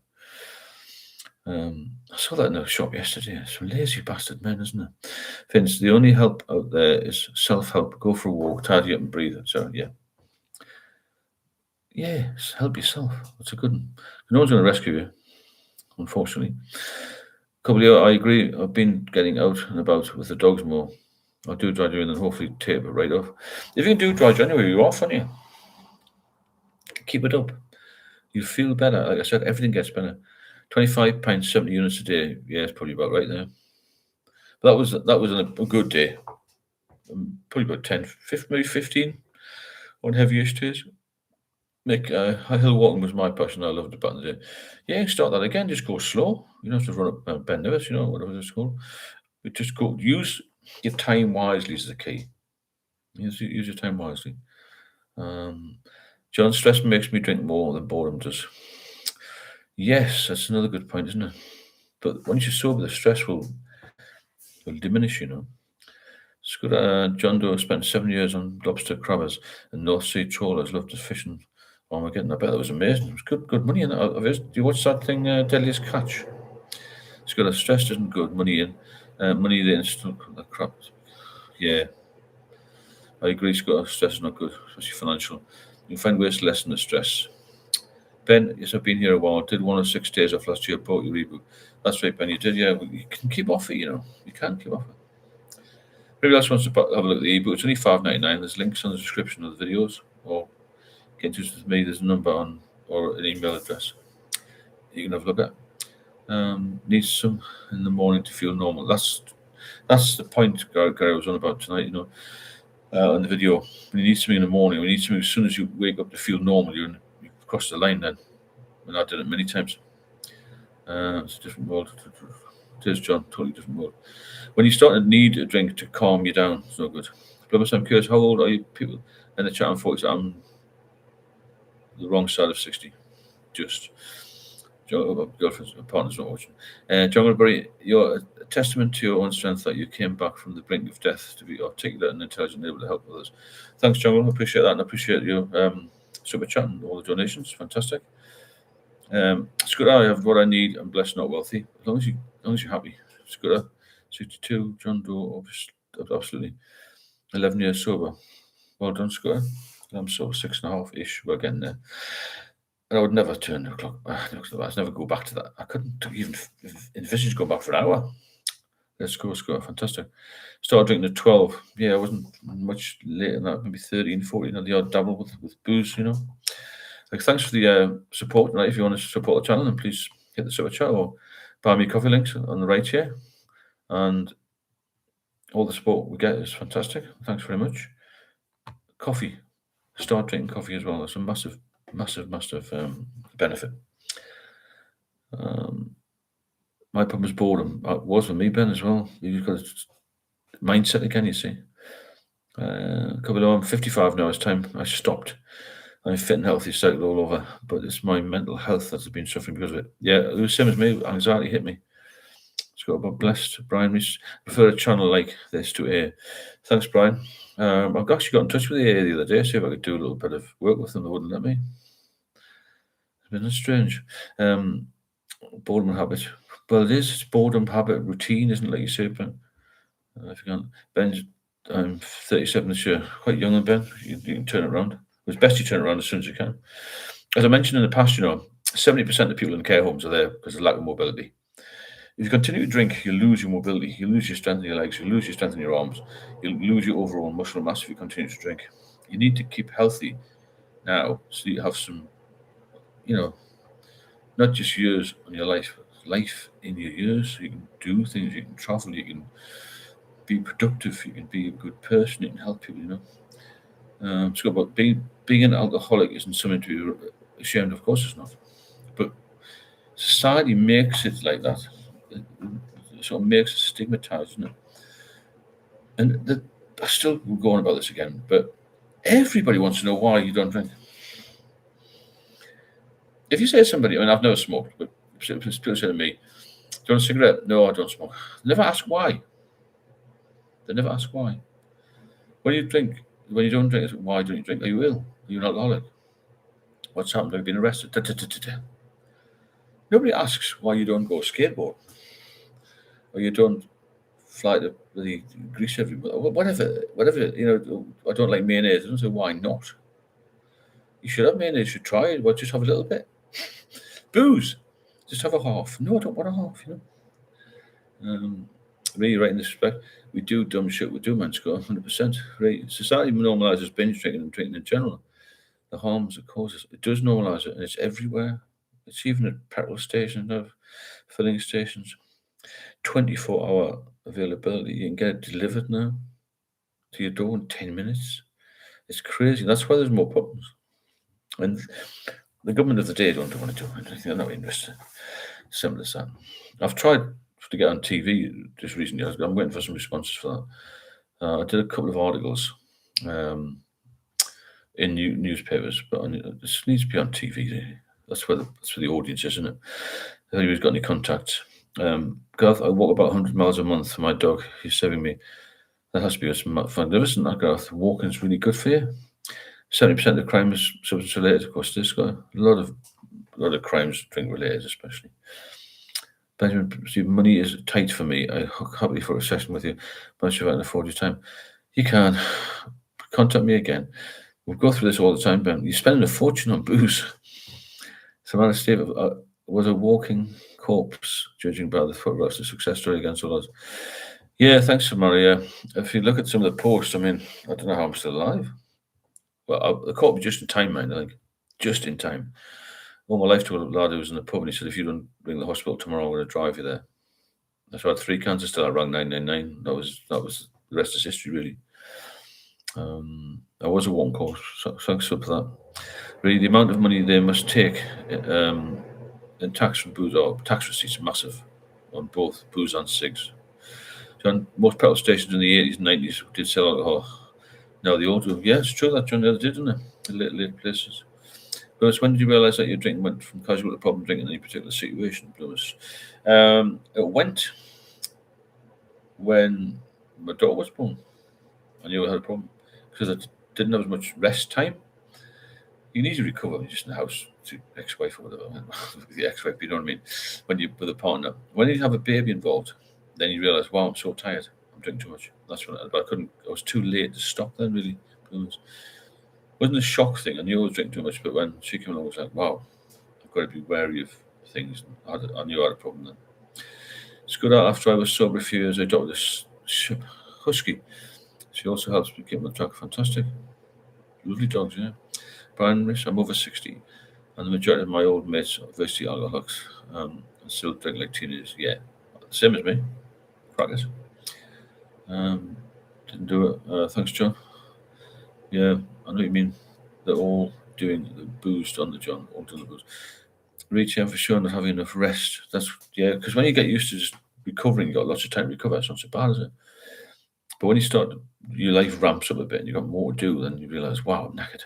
I saw that in the shop yesterday. Some lazy bastard men, isn't it? Vince, the only help out there is self-help. Go for a walk, tidy up and breathe. So, yeah. Yes, help yourself. That's a good one. No one's going to rescue you, unfortunately. Couple I agree. I've been getting out and about with the dogs more. I'll do dry January and hopefully tape it right off. If you can do dry January, you're off, aren't you? Keep it up. You feel better. Like I said, everything gets better. 25 pints, 70 units a day. Yeah, it's probably about right there. But that was a good day. Probably about 10, 15, maybe 15 on heaviest days. Mick, high hill walking was my passion. I loved it back in the day. Yeah, start that again. Just go slow. You don't have to run up Ben Nevis, whatever it's called. But just go. Use your time wisely is the key. Use your time wisely. John, stress makes me drink more than boredom does. Yes, that's another good point, isn't it? But once you're sober, the stress will diminish, It's good. John Doe spent 7 years on lobster crabbers and North Sea trawlers. Loved his fishing. Oh my goodness, I bet that was amazing. It was good money in it. Do you watch that thing, Deadliest Catch? It's got a stress isn't good, money in. Money in, that crap. Yeah. I agree, Scott. Stress is not good, especially financial. You can find ways to lessen the stress. Ben, yes, I've been here a while. Did 1 or 6 days off last year. Bought your reboot. That's right, Ben. You did, yeah. You can keep off it, You can keep off it. Maybe else wants to have a look at the ebook. It's only $5.99. There's links on the description of the videos, or get in touch with me. There's a number on or an email address you can have a look at. Needs some in the morning to feel normal. That's the point Gary was on about tonight. On the video, when you need something in the morning, when you need something as soon as you wake up to feel normal, you've crossed the line then. And I did it many times. It's a different world. It is, John, totally different world. When you start to need a drink to calm you down, it's no good. Plus, I'm curious, how old are you people in the chat? I'm 40, I'm the wrong side of 60. Just. Girlfriends and partners not watching. John Wilbury, you're a testament to your own strength that you came back from the brink of death to be articulate and intelligent and able to help others. Thanks, John. I appreciate that, and I appreciate your super chat and all the donations. Fantastic. It's good. I have what I need. I'm blessed, not wealthy. As long as you're happy. It's good. 62, John Doe, absolutely. 11 years sober. Well done, Scott. I'm sober 6.5-ish. We're getting there. And I would never turn the clock back. I'd never go back to that. I couldn't even envisage going back for an hour. Let's go. Fantastic. Started drinking at 12. Yeah, I wasn't much later than that. Maybe 13, 14. And the odd dabble with booze, Like, thanks for the support tonight. If you want to support the channel, then please hit the super chat or buy me coffee links on the right here. And all the support we get is fantastic. Thanks very much. Coffee. Start drinking coffee as well. That's a massive benefit. My problem is boredom. It was for me, Ben, as well. You've got a mindset again, you see. I'm 55 now. It's time I stopped. I'm fit and healthy, cycle all over, but it's my mental health that's been suffering because of it. Yeah, it was the same as me. Anxiety hit me. It's got about blessed. Brian, we prefer a channel like this to AA. Thanks, Brian. I've actually got in touch with AA the other day, see if I could do a little bit of work with them. They wouldn't let me. It's been strange. Boredom habit. Well, it is. It's boredom habit, routine, isn't it? Like you say, Ben. Ben, I'm 37 this year. Quite young, Ben. You can turn it around. It's best you turn it around as soon as you can. As I mentioned in the past, 70% of people in care homes are there because of lack of mobility. If you continue to drink, you lose your mobility, you lose your strength in your legs, you lose your strength in your arms, you lose your overall muscle mass if you continue to drink. You need to keep healthy now so you have some, not just years on your life, but life in your years. So you can do things, you can travel, you can be productive, you can be a good person, you can help people, So about being an alcoholic isn't something to be ashamed of. Of course it's not. But society makes it like that. It sort of makes it stigmatized, isn't it? And I still go on about this again, but everybody wants to know why you don't drink. If you say to somebody, I mean, I've never smoked, but people say to me, "Do you want a cigarette?" No, I don't smoke. They never ask why. They never ask why. When you drink, when you don't drink, why don't you drink? Are you ill? Are you an alcoholic? What's happened? Have you been arrested? Da, da, da, da, da. Nobody asks why you don't go skateboard or you don't fly to the Greece everywhere. Whatever. I don't like mayonnaise. I don't say why not. You should have mayonnaise. You should try it. Well, just have a little bit. Booze, just have a half. No, I don't want a half. Really, right in this respect, we do dumb shit. We do, man. Score 100%. Right, society normalizes binge drinking and drinking in general. The harms it causes. It does normalise it, and it's everywhere. It's even at petrol stations, filling stations. 24-hour availability. You can get it delivered now to your door in 10 minutes. It's crazy. That's why there's more problems. And the government of the day don't want to do anything. They're not interested. Simple as that. I've tried to get on TV just recently. I'm waiting for some responses for that. I did a couple of articles in newspapers, but this needs to be on TV. That's where the audience is, isn't it? If anybody's got any contacts. Gareth, I walk about 100 miles a month for my dog. He's saving me. That has to be some fun. Listen, that Gareth, walking's really good for you. 70% of crime is substance related. Of course, this got a lot of crimes drink related, especially. Benjamin, money is tight for me. I hook happily for a session with you, but if I can afford your time, you can. Contact me again. We'll go through this all the time, Ben. You're spending a fortune on booze. Samantha Steve was a walking corpse, judging by the photographs. A success story against all odds. Yeah, thanks, Maria. If you look at some of the posts, I mean, I don't know how I'm still alive. Well, I caught me just in time, man. Like, just in time. All my life to a lad who was in the pub, and he said, "If you don't bring the hospital tomorrow, I'm going to drive you there." That's why I had 3 cancers still. I rang 999. That was the rest is history, really. I was a one course, so thanks for that. Really, the amount of money they must take in tax from booze or tax receipts are massive on both booze and cigs. John, most petrol stations in the 80s and 90s did sell alcohol. Now they all do. Yeah, it's true that John the other did, didn't it? In late places. But when did you realise that your drinking went from casual to problem drinking in any particular situation, Lewis? It went when my daughter was born. I knew I had a problem because I didn't have as much rest time. You need to recover when you're just in the house to ex-wife or whatever. The ex-wife, you know what I mean? When you're with a partner. When you have a baby involved, then you realise, wow, I'm so tired. I'm drinking too much. That's when I was too late to stop then, really. It wasn't a shock thing. I knew I was drinking too much, but when she came along, I was like, wow, I've got to be wary of things. I knew I had a problem then. It's good after I was sober a few years, I adopted this husky. She also helps me keep on track. Fantastic. Lovely dogs, yeah. Brian Rich, I'm over 60, and the majority of my old mates are virtually alcoholics and still drink like teenagers. Yeah, same as me. Crackers. Didn't do it. Thanks, John. Yeah, I know what you mean. They're all doing the boost on the John, all doing the boost. Reach out for sure, not having enough rest. That's because when you get used to just recovering, you got lots of time to recover. It's not so bad, is it? But when you start, your life ramps up a bit, and you got more to do. Then you realise, wow, I'm knackered.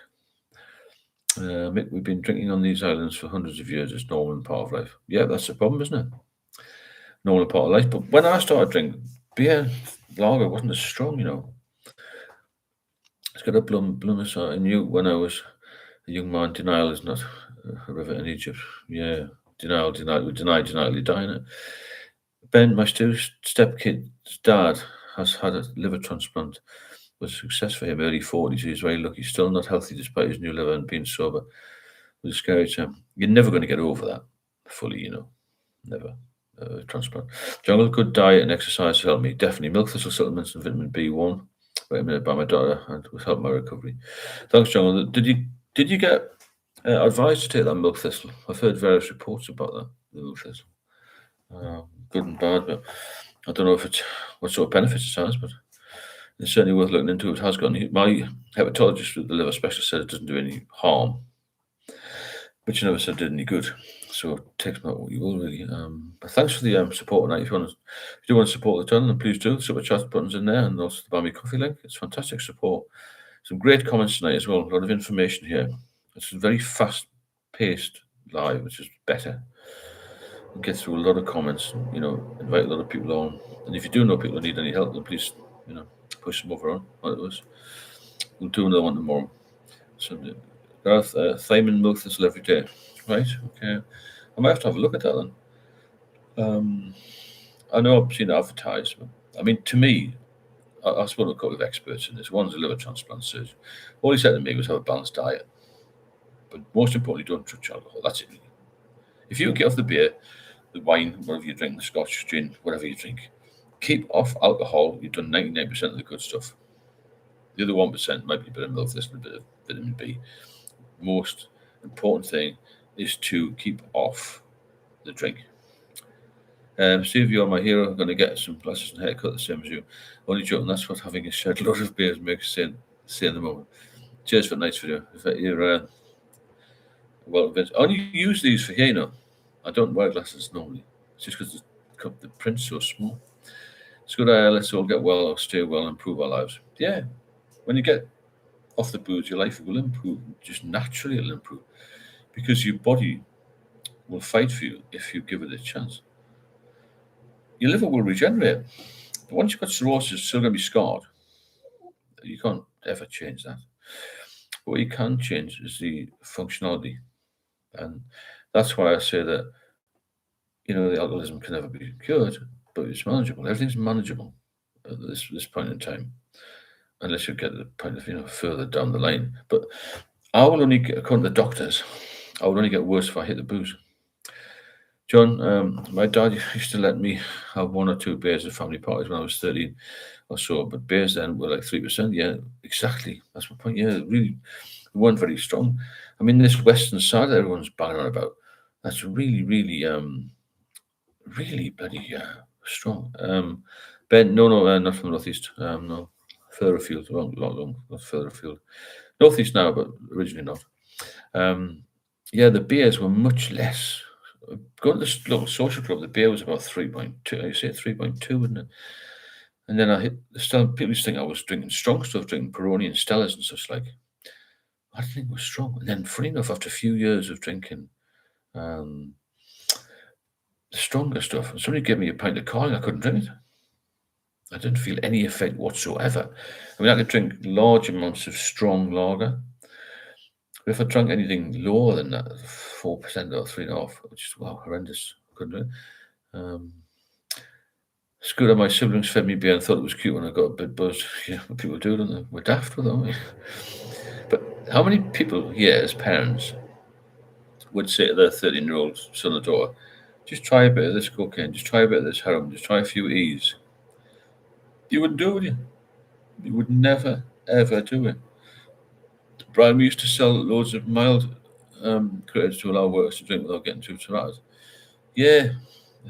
Mick, we've been drinking on these islands for hundreds of years. It's normal part of life. Yeah, that's the problem, isn't it? Normal part of life. But when I started drinking, beer, lager wasn't as strong, It's got a blueness. I knew when I was a young man, denial is not a river in Egypt. Yeah, denial, we deny, you die in it. Ben, my step-kid's dad has had a liver transplant. Was a success for him, early 40s. He's very lucky. Still not healthy despite his new liver and being sober. It was a scary time. You're never going to get over that fully, Never. Transplant. Jungle, good diet and exercise helped me. Definitely. Milk thistle supplements and vitamin B1. Recommended by my daughter and was helping my recovery. Thanks, Jungle. Did you get advised to take that milk thistle? I've heard various reports about that, the milk thistle. Good and bad, but I don't know what sort of benefits it has, but it's certainly worth looking into. It has got my hepatologist with the liver specialist said it doesn't do any harm, but she never said it did any good. So take note what you will, really. But thanks for the support tonight. If you do want to support the channel, then please do. The super chat button's in there, and also the Buy Me Coffee link. It's fantastic support. Some great comments tonight as well. A lot of information here. It's a very fast-paced live, which is better. Get through a lot of comments, invite a lot of people on. And if you do know people who need any help, then please, push them over on. We'll do another one tomorrow. So, Gareth, Thyman milk thistle every day. Right, okay. I might have to have a look at that then. I know I've seen it advertised, but I mean, to me, I spoke to a couple of experts in this. One's a liver transplant surgeon. All he said to me was have a balanced diet. But most importantly, don't touch alcohol. That's it. If you get off the beer, the wine, whatever you drink, the scotch, gin, whatever you drink, keep off alcohol. You've done 99% of the good stuff. The other 1% might be a bit of milk, this and a bit of vitamin B. Most important thing is to keep off the drink. Steve, you're my hero. I'm going to get some glasses and haircut the same as you. Only joking, that's what having a shed load of beers makes say in the moment. Cheers for the nice video. You're well, Vince. I only use these for here, I don't wear glasses normally. It's just because the print's so small. It's good. Let's all get well, stay well, and improve our lives. Yeah. When you get off the booze, your life will improve. Just naturally it'll improve. Because your body will fight for you if you give it a chance. Your liver will regenerate. But once you've got cirrhosis, it's still going to be scarred. You can't ever change that. But what you can change is the functionality. And that's why I say that, the alcoholism can never be cured, but it's manageable. Everything's manageable at this point in time, unless you get to the point of, further down the line. But I will only get, according to the doctors, I will only get worse if I hit the booze. John, my dad used to let me have 1 or 2 beers at family parties when I was 13 or so, but beers then were like 3%. Yeah, exactly. That's my point. Yeah, really, they weren't very strong. I mean, this Western side that everyone's banging on about, that's really, really, really bloody strong. Ben, no, not from Northeast. No, further afield, long, not further afield. Northeast now, but originally not. Yeah, the beers were much less. Going to this little social club, the beer was about 3.2. You say 3.2, wouldn't it? And then I hit the people used to think I was drinking strong stuff, drinking Peroni and Stellas and such like. I didn't think it was strong. And then, funny enough, after a few years of drinking the stronger stuff, and somebody gave me a pint of Carling, I couldn't drink it. I didn't feel any effect whatsoever. I mean, I could drink large amounts of strong lager. But if I drank anything lower than that, 4% or 3.5%, which is horrendous. I couldn't do it. It's good that my siblings fed me beer and thought it was cute when I got a bit buzzed. Yeah, what people do, don't they? We're daft with them, aren't we? But how many people here as parents would say to their 13-year-old son or daughter, just try a bit of this cocaine, just try a bit of this heroin, just try a few E's? You wouldn't do it, would you? You would never, ever do it. Brian, we used to sell loads of mild critters to allow workers to drink without getting too traumatized. Yeah,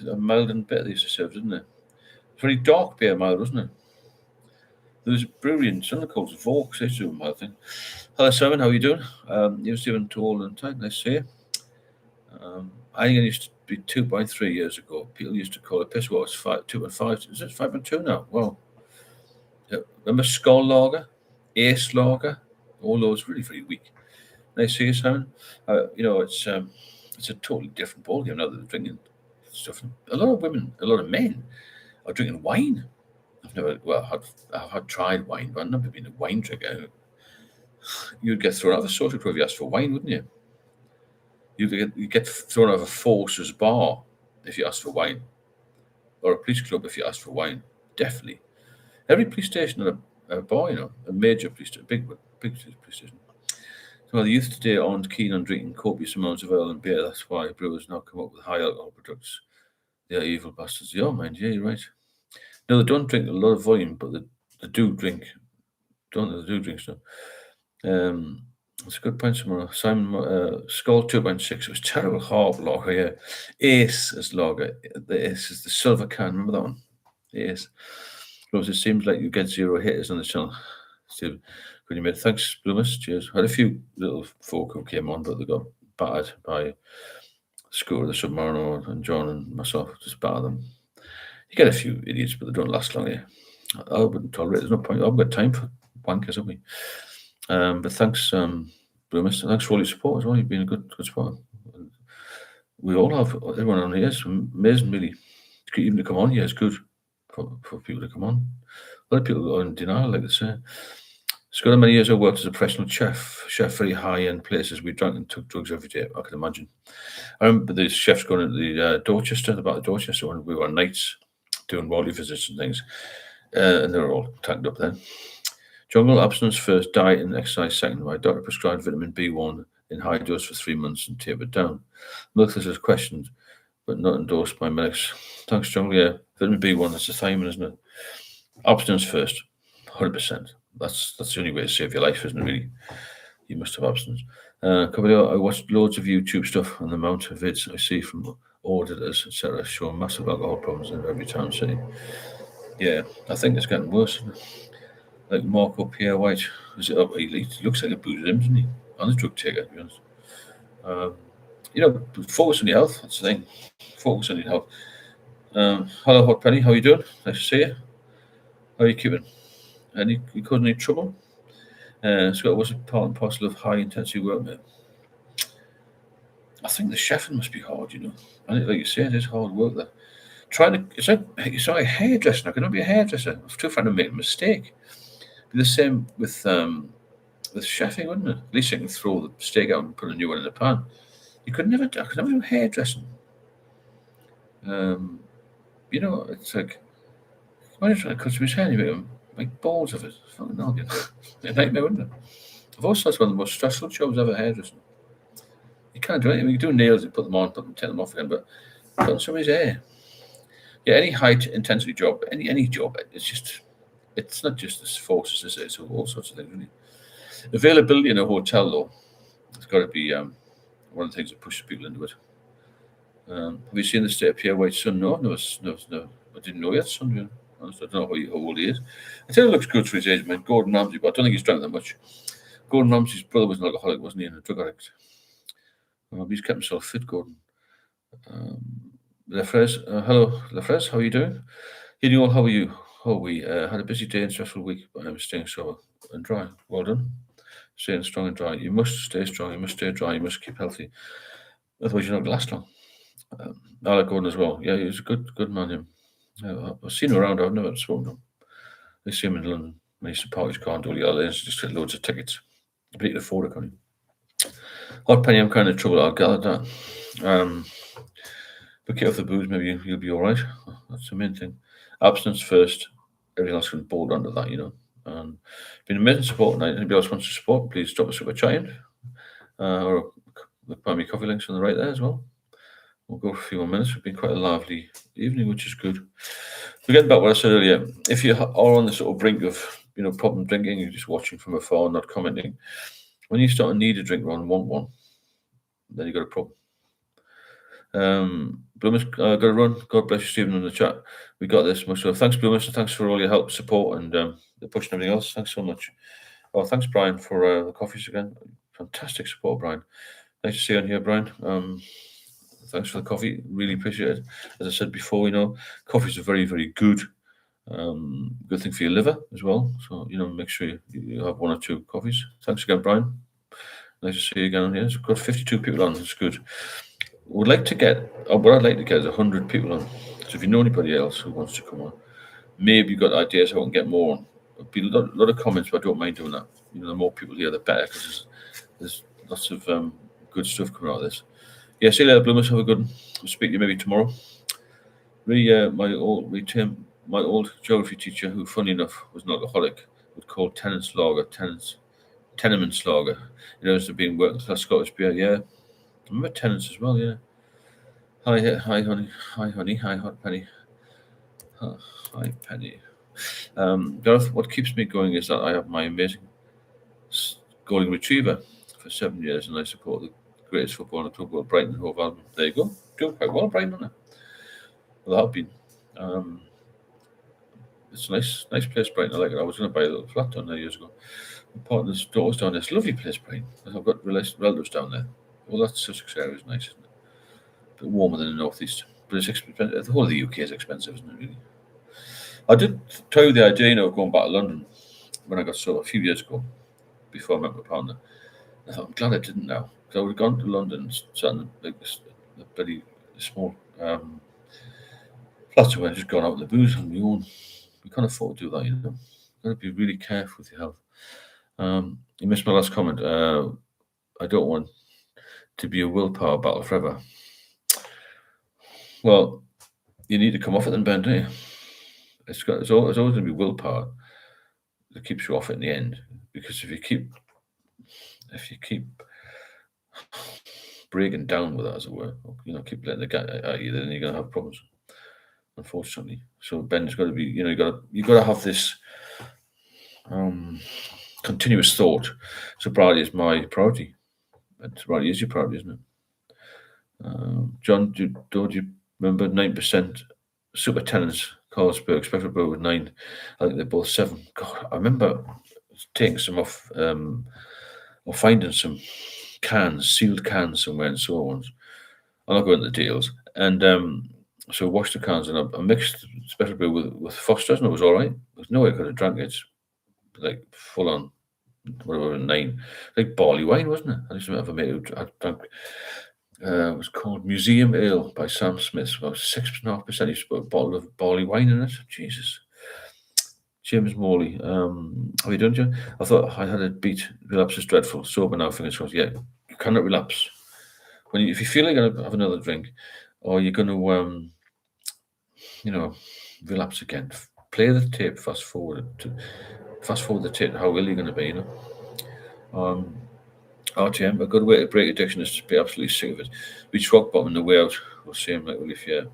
a mild and bitter they used to serve, didn't they? Very dark beer mild, wasn't it? There was a brewery in Sunderland called Vaux. They used to do a mild thing. Hello, Simon. How are you doing? You're Stephen Tall and Tight. Nice to see you. I think it used to be 2.3 years ago. People used to call it piss water. It's 2.5. Is it 5.2 now? Well, yeah. Remember Skull Lager, Ace Lager? All those really, very weak. Nice to see you, Simon. It's a totally different ballgame now that they're drinking stuff. A lot of women, a lot of men are drinking wine. I've tried wine, but I've never been a wine drinker. You'd get thrown out of a social club if you asked for wine, wouldn't you? You'd get thrown out of a Forcer's bar if you asked for wine, or a police club if you asked for wine. Definitely. Every police station had a bar, a major police station, big police station. So the youth today aren't keen on drinking copious amounts of ale and beer. That's why brewers now come up with high alcohol products. They are evil bastards. Yeah, mind, yeah, you're right. No, they don't drink a lot of volume, but they do drink. Don't they? They do drink stuff. It's a good point, Simon. Skull 2.6. It was terrible harp lager, yeah. Ace is lager. The Ace is the silver can. Remember that one? Ace. Rose, it seems like you get 0 hitters on the channel. Steve, good you made. Thanks, Bloomus. Cheers. Had a few little folk who came on, but they got battered by Scooter, the Submariner, and John and myself. Just batter them. You get a few idiots, but they don't last long here. I wouldn't tolerate. There's no point. I've got time for wankers, haven't we? But thanks, Bloomus. Thanks for all your support as well. You've been a good support. we all have, everyone on here is amazing, really. Even to come on here is good for people to come on. A lot of people are in denial, like they say. It's got many years I worked as a professional chef very high-end places. We drank and took drugs every day, I can imagine. I remember the chefs going into the Dorchester, the back of Dorchester, when we were on nights doing royalty visits and things, and they were all tagged up then. Jungle abstinence first, diet and exercise second. My doctor prescribed vitamin B1 in high dose for 3 months and tapered down. Milk is questioned, but not endorsed by medics. Thanks, Jungle. Yeah, vitamin B1, that's the thiamine, isn't it? Abstinence first, 100%. That's the only way to save your life, isn't it, really? You must have abstinence. I watched loads of YouTube stuff on the amount of vids I see from auditors, etc., showing massive alcohol problems in every town city. Yeah, I think it's getting worse, isn't it? Like Marco Pierre White, he looks like a booted him, doesn't he? And a drug taker, to be honest. Focus on your health. That's the thing. Focus on your health. Hello, Hot Penny. How you doing? Nice to see you. How are you keeping? You causing any trouble? Scott, was it part and parcel of high intensity work, mate? I think the chefing must be hard, And like you say, it is hard work there. It's like hairdressing. I cannot be a hairdresser. I'm too afraid to make a mistake. Be the same with chefing, wouldn't it? At least you can throw the steak out and put a new one in the pan. I could never do hairdressing. It's like, why are you trying to cut somebody's hair? And you make balls of it. It's fucking noggin. A nightmare, wouldn't it? I've also thought it's one of the most stressful jobs ever, hairdressing. You can't do anything. You can do nails, you put them on, take them off again, but cutting somebody's hair. Yeah, any high intensity job, any job, it's not just as forces as it's all sorts of things, really. Availability in a hotel, though, it's got to be one of the things that pushes people into it. Have you seen the state of Pierre White's son? No. I didn't know yet, son. I don't know how old he is. I tell you, he looks good for his age, man. Gordon Ramsay, but I don't think he's drank that much. Gordon Ramsay's brother was an alcoholic, wasn't he, and a drug addict. He's kept himself fit, Gordon. Lefres, hello, Lefres, how are you doing? Hey, all, how are you? How are we? Had a busy day and stressful week, but I'm staying sober and dry. Well done. Staying strong and dry. You must stay strong, you must stay dry, you must keep healthy. Otherwise, you're not going to last long. Alec Gordon as well. Yeah, he's a good man, him. I've seen him around, I've never spoken to him. I see him in London when he used to park his car and do all the other things, just get loads of tickets. But he could afford it, can't he? Hot Penny, I'm kind of trouble, I'll gather that. But get off the booze, maybe you'll be all right. That's the main thing. Abstinence first, everything else can bolt onto that, And been amazing support tonight. Anybody else wants to support, please drop us a chat in. Or buy me coffee links on the right there as well. We'll go for a few more minutes. It's been quite a lively evening, which is good. Forgetting about what I said earlier, if you are on the sort of brink of problem drinking, you're just watching from afar, not commenting. When you start to need a drink rather than want one, then you've got a problem. Bloomis, got to run. God bless you, Stephen, in the chat. We got this much. So thanks, Bloomis, and thanks for all your help, support, and the push and everything else. Thanks so much. Oh, thanks, Brian, for the coffees again. Fantastic support, Brian. Nice to see you on here, Brian. Thanks for the coffee. Really appreciate it. As I said before, coffees are very, very good. Good thing for your liver as well. So, make sure you have one or two coffees. Thanks again, Brian. Nice to see you again on here. We've got 52 people on. That's good. What I'd like to get is 100 people on. So if you know anybody else who wants to come on, maybe you've got ideas how I can get more on. There'll be a lot of comments, but I don't mind doing that. The more people here, the better, because there's lots of good stuff coming out of this. Yeah, see you later, Bloomers. Have a good one. I'll speak to you maybe tomorrow. My old geography teacher, who, funny enough, was an alcoholic, would call Tennent's Lager Tenements Lager. As they've been working class Scottish beer. Yeah, I remember Tennent's as well. Yeah. Hi, honey. Hi, Hot Penny. Hi, Penny. Gareth, what keeps me going is that I have my amazing golden retriever for 7 years, and I support the greatest football in the club, Brighton Hove Albion. There you go. Doing quite well, Brighton, aren't they? Well, they have been. It's a nice place, Brighton. I like it. I was going to buy a little flat down there years ago. My partner's daughter's down there. It's a lovely place, Brighton. I've got relatives down there. Well, that Sussex area is nice, isn't it? A bit warmer than the northeast, but it's expensive. The whole of the UK is expensive, isn't it? Really. I did tell you the idea, of going back to London when I got sober a few years ago, before I met my partner. I thought, I'm glad I didn't now, because I would have gone to London, sat in the bloody small flats where just gone out with the booze on my own. You can't afford to do that, you know. Got to be really careful with your health. You missed my last comment. I don't want to be a willpower battle forever. Well, you need to come off it then, Ben, don't you? It's always going to be willpower that keeps you off it in the end. Because if you keep breaking down with it, as it were, you know, keep letting the guy at you, then you're going to have problems, unfortunately. So Ben's got to be, you know, you got to have this continuous thought. Sobriety is my priority, and sobriety is your priority, isn't it? John, do you remember 9% super tenants, Carlsberg, Spectre with 9? I think they're both 7. God, I remember taking some off, or finding some cans, sealed cans somewhere in Swords. I'm not going into the details. And so I washed the cans and I mixed Special Brew with Foster's, and it was all right. There's no way I could have drank it. It's like full on, whatever, 9. Like barley wine, wasn't it? I used to have a mate who drank. It was called Museum Ale by Sam Smith. About 6.5%. He put a bottle of barley wine in it. Jesus. James Morley. How you doing, John? I thought I had a beat. Relapse is dreadful. Sober now, fingers crossed. Yeah, you cannot relapse. If you feel like you're gonna have another drink, or you're gonna, relapse again, play the tape. Fast forward the tape. How ill you're gonna be, you know. RTM, a good way to break addiction is to be absolutely sick of it. Reach rock bottom on the way out. We'll see him like Willie Fair.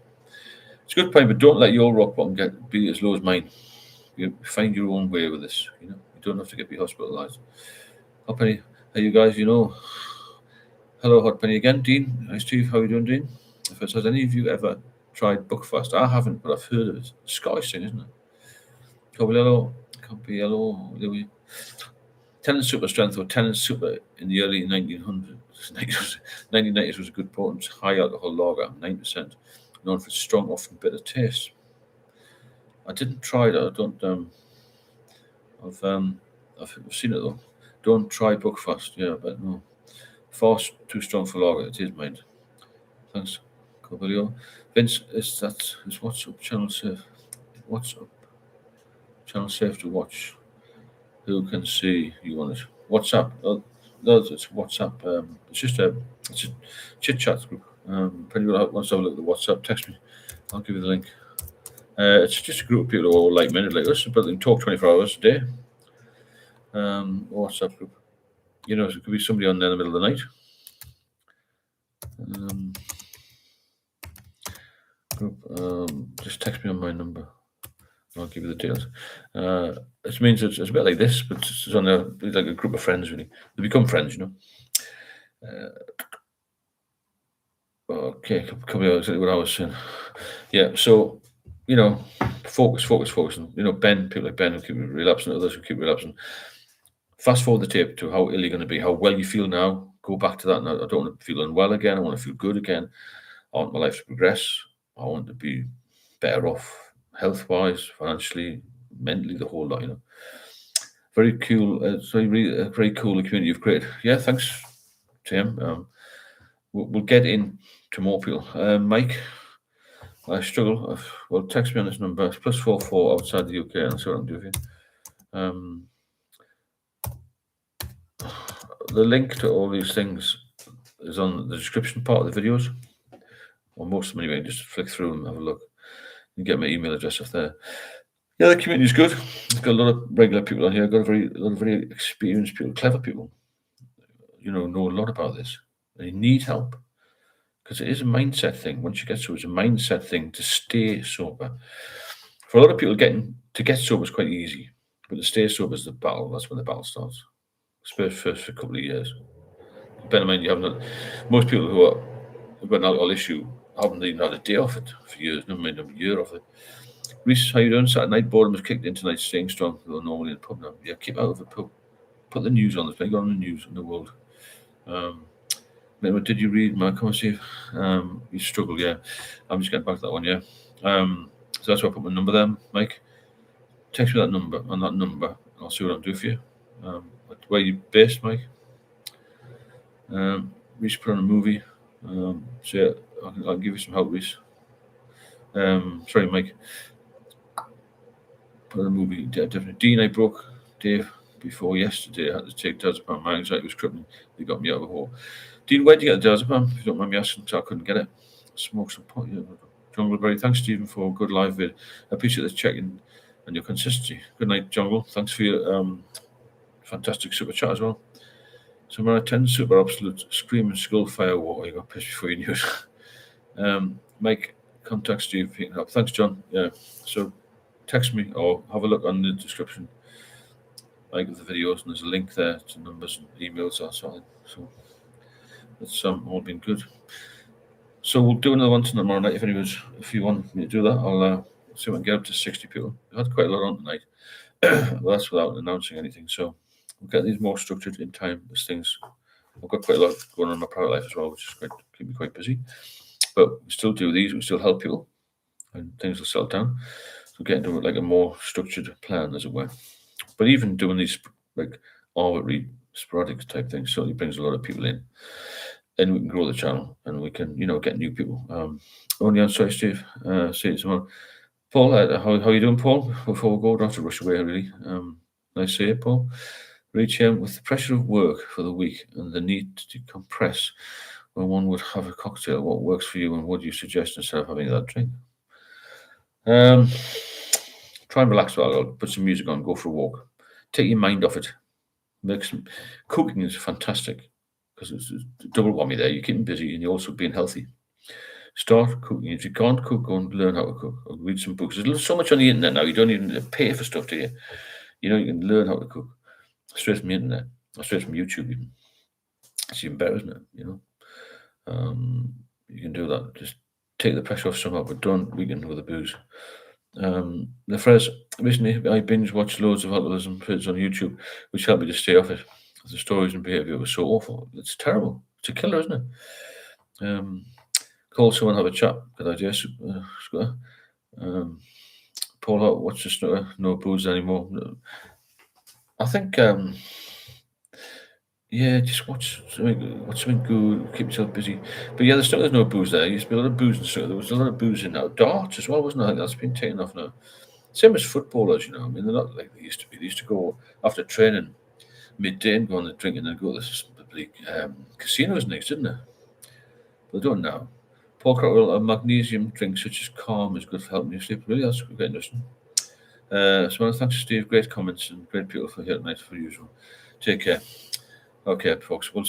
It's a good point, but don't let your rock bottom be as low as mine. You find your own way with this. You know, you don't have to be hospitalised. Hot Penny, hey you guys, you know. Hello, Hot Penny again, Dean. Hi, Steve. How are you doing, Dean? If has any of you ever tried Buckfast? I haven't, but I've heard of it. It's a Scottish thing, isn't it? Campiello, Louis. Tenant Super Strength or Tenant Super in the early 1990s was a good potent high alcohol lager, 9%, known for its strong, often bitter taste. I didn't try it. I don't. I've seen it though. Don't try Buckfast. Yeah, but no. Far too strong for lager. It is mine. Thanks, Cobilio. Vince, is WhatsApp channel safe? WhatsApp channel safe to watch? Who can see you on it? WhatsApp. No, it's WhatsApp. It's a chit chat group. If anyone wants to have a look at the WhatsApp, text me. I'll give you the link. It's just a group of people who are all like-minded like us, but they can talk 24 hours a day. WhatsApp group. You know, it could be somebody on there in the middle of the night. Group. Just text me on my number. I'll give you the details. It means it's a bit like this, but it's on it's like a group of friends, really. They become friends, you know. Okay, come here, exactly what I was saying. Yeah, so, you know, focus. And, you know, people like Ben who keep relapsing, others who keep relapsing. Fast forward the tape to how ill you're going to be, how well you feel now. Go back to that. Now, I don't want to feel unwell again. I want to feel good again. I want my life to progress. I want to be better off health-wise, financially, mentally, the whole lot, you know. Very cool. It's very cool the community you've created. Yeah, thanks, Tim. We'll get in to more people. Mike, I struggle. Well, text me on this number. It's +44 outside the UK, and I'll see what I can do for you. The link to all these things is on the description part of the videos, or most of them anyway. Just flick through and have a look. You get my email address off there. Yeah, the community is good. It's got a lot of regular people on here. Got a lot of very experienced people, clever people. You know a lot about this. They need help because it is a mindset thing. Once you get sober, it's a mindset thing to stay sober. For a lot of people, to get sober is quite easy, but to stay sober is the battle. That's when the battle starts. First for a couple of years. Bear in mind, most people who've got an alcohol issue haven't even had a day off it for years. Never mind a year off it. Reese, how you doing? Saturday night, boredom has kicked in tonight, staying strong, though normally in the pub now. Yeah, keep out of the pub. Put the news on. There's plenty on the news in the world. Did you read my comment, Steve? You struggle, yeah. I'm just getting back to that one, yeah. So that's why I put my number there, Mike. Text me that number, and I'll see what I can do for you. Where are you based, Mike? Reese put on a movie. So I'll give you some help, Reese. Sorry, Mike. But the movie, definitely. Dean, I broke Dave before yesterday. I had to take diazepam. My anxiety was crippling. They got me out of a hole. Dean, where'd you get the diazepam? If you don't mind me asking, so I couldn't get it. Smoke some pot. Yeah. Jungleberry, thanks, Stephen, for a good live vid. I appreciate the check-in and your consistency. Good night, Jungle. Thanks for your fantastic super chat as well. So when I 10 super absolute screaming skull fire water, you got pissed before you knew it. Mike, contact Steve. Thanks, John. Yeah. So text me or have a look on the description, like the videos, and there's a link there to numbers and emails or something. So it's all been good. So we'll do another one tomorrow night if you want me to do that. I'll see if I can get up to 60 people. We had quite a lot on tonight. Well, that's without announcing anything. So we'll get these more structured in time as things. I've got quite a lot going on in my private life as well, which is keep me quite busy. But we still do these. We still help people, and things will settle down. So get into like a more structured plan, as it were. But even doing these like arbitrary, sporadic type things certainly brings a lot of people in, and we can grow the channel, and we can get new people. Only on sorry, Steve. See you tomorrow. Paul, how you doing, Paul? Before we go, don't have to rush away, really. Nice to see you, Paul. Reach with the pressure of work for the week and the need to decompress when one would have a cocktail. What works for you, and what do you suggest instead of having that drink? Try and relax while put some music on, go for a walk, take your mind off it. Cooking is fantastic because it's a double whammy there. You're keeping busy and you're also being healthy. Start cooking. If you can't cook, go and learn how to cook or read some books. There's so much on the internet now. You don't even pay for stuff, do you? You can learn how to cook straight from the internet or straight from YouTube. Even it's even better, isn't it? You can do that. Just take the pressure off somehow, but don't weaken with the booze. The phrase recently, I binge watched loads of alcoholism vids on YouTube, which helped me to stay off it. The stories and behaviour was so awful. It's terrible. It's a killer, isn't it? Call someone, have a chat. Good idea, Scooter. Paul Hart, watch the snooker. No booze anymore. I think, just watch something good. Keep yourself busy. But yeah, there's no booze there. There used to be a lot of booze in snooker. There was a lot of booze in now. Darts as well, wasn't it? I think that's been taken off now. Same as footballers, I mean, they're not like they used to be. They used to go after training midday and go on the drink and then go to the casinos and things, didn't they? But they don't now. Paul Crockwell, a magnesium drink such as Calm is good for helping you sleep. Really, that's quite interesting. So thanks, Steve. Great comments and great people for here tonight, for usual. Take care. Okay, folks. We'll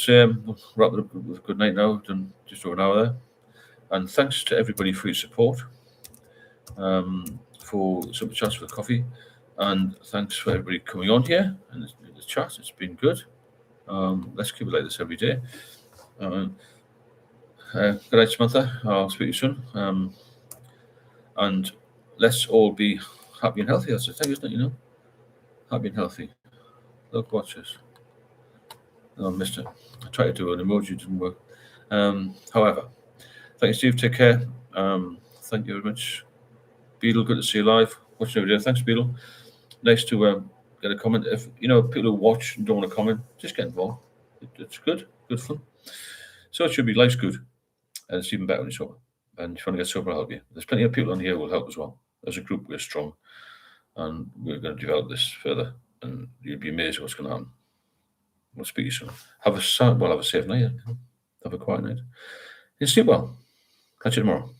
wrap it up with good night now. Done just over an hour there. And thanks to everybody for your support. For super chats for the coffee, and thanks for everybody coming on here and the chat. It's been good. Let's keep it like this every day. Good night, Samantha. I'll speak to you soon. And let's all be happy and healthy. That's the thing, isn't it? Happy and healthy. Look, watch this. Oh, missed it. I tried to do an emoji, it didn't work. However, thank you, Steve. Take care. Thank you very much. Beetle, good to see you live. Watching every day. Thanks, Beetle. Nice to get a comment. If people who watch and don't want to comment, just get involved. It's good fun. So it should be. Life's good, and it's even better when you're sober. And if you want to get sober, I'll help you. There's plenty of people on here who will help as well. As a group, we're strong, and we're going to develop this further. And you'll be amazed what's going to happen. We'll speak to you soon. Have a safe night. Have a quiet night. And sleep well. Catch you tomorrow.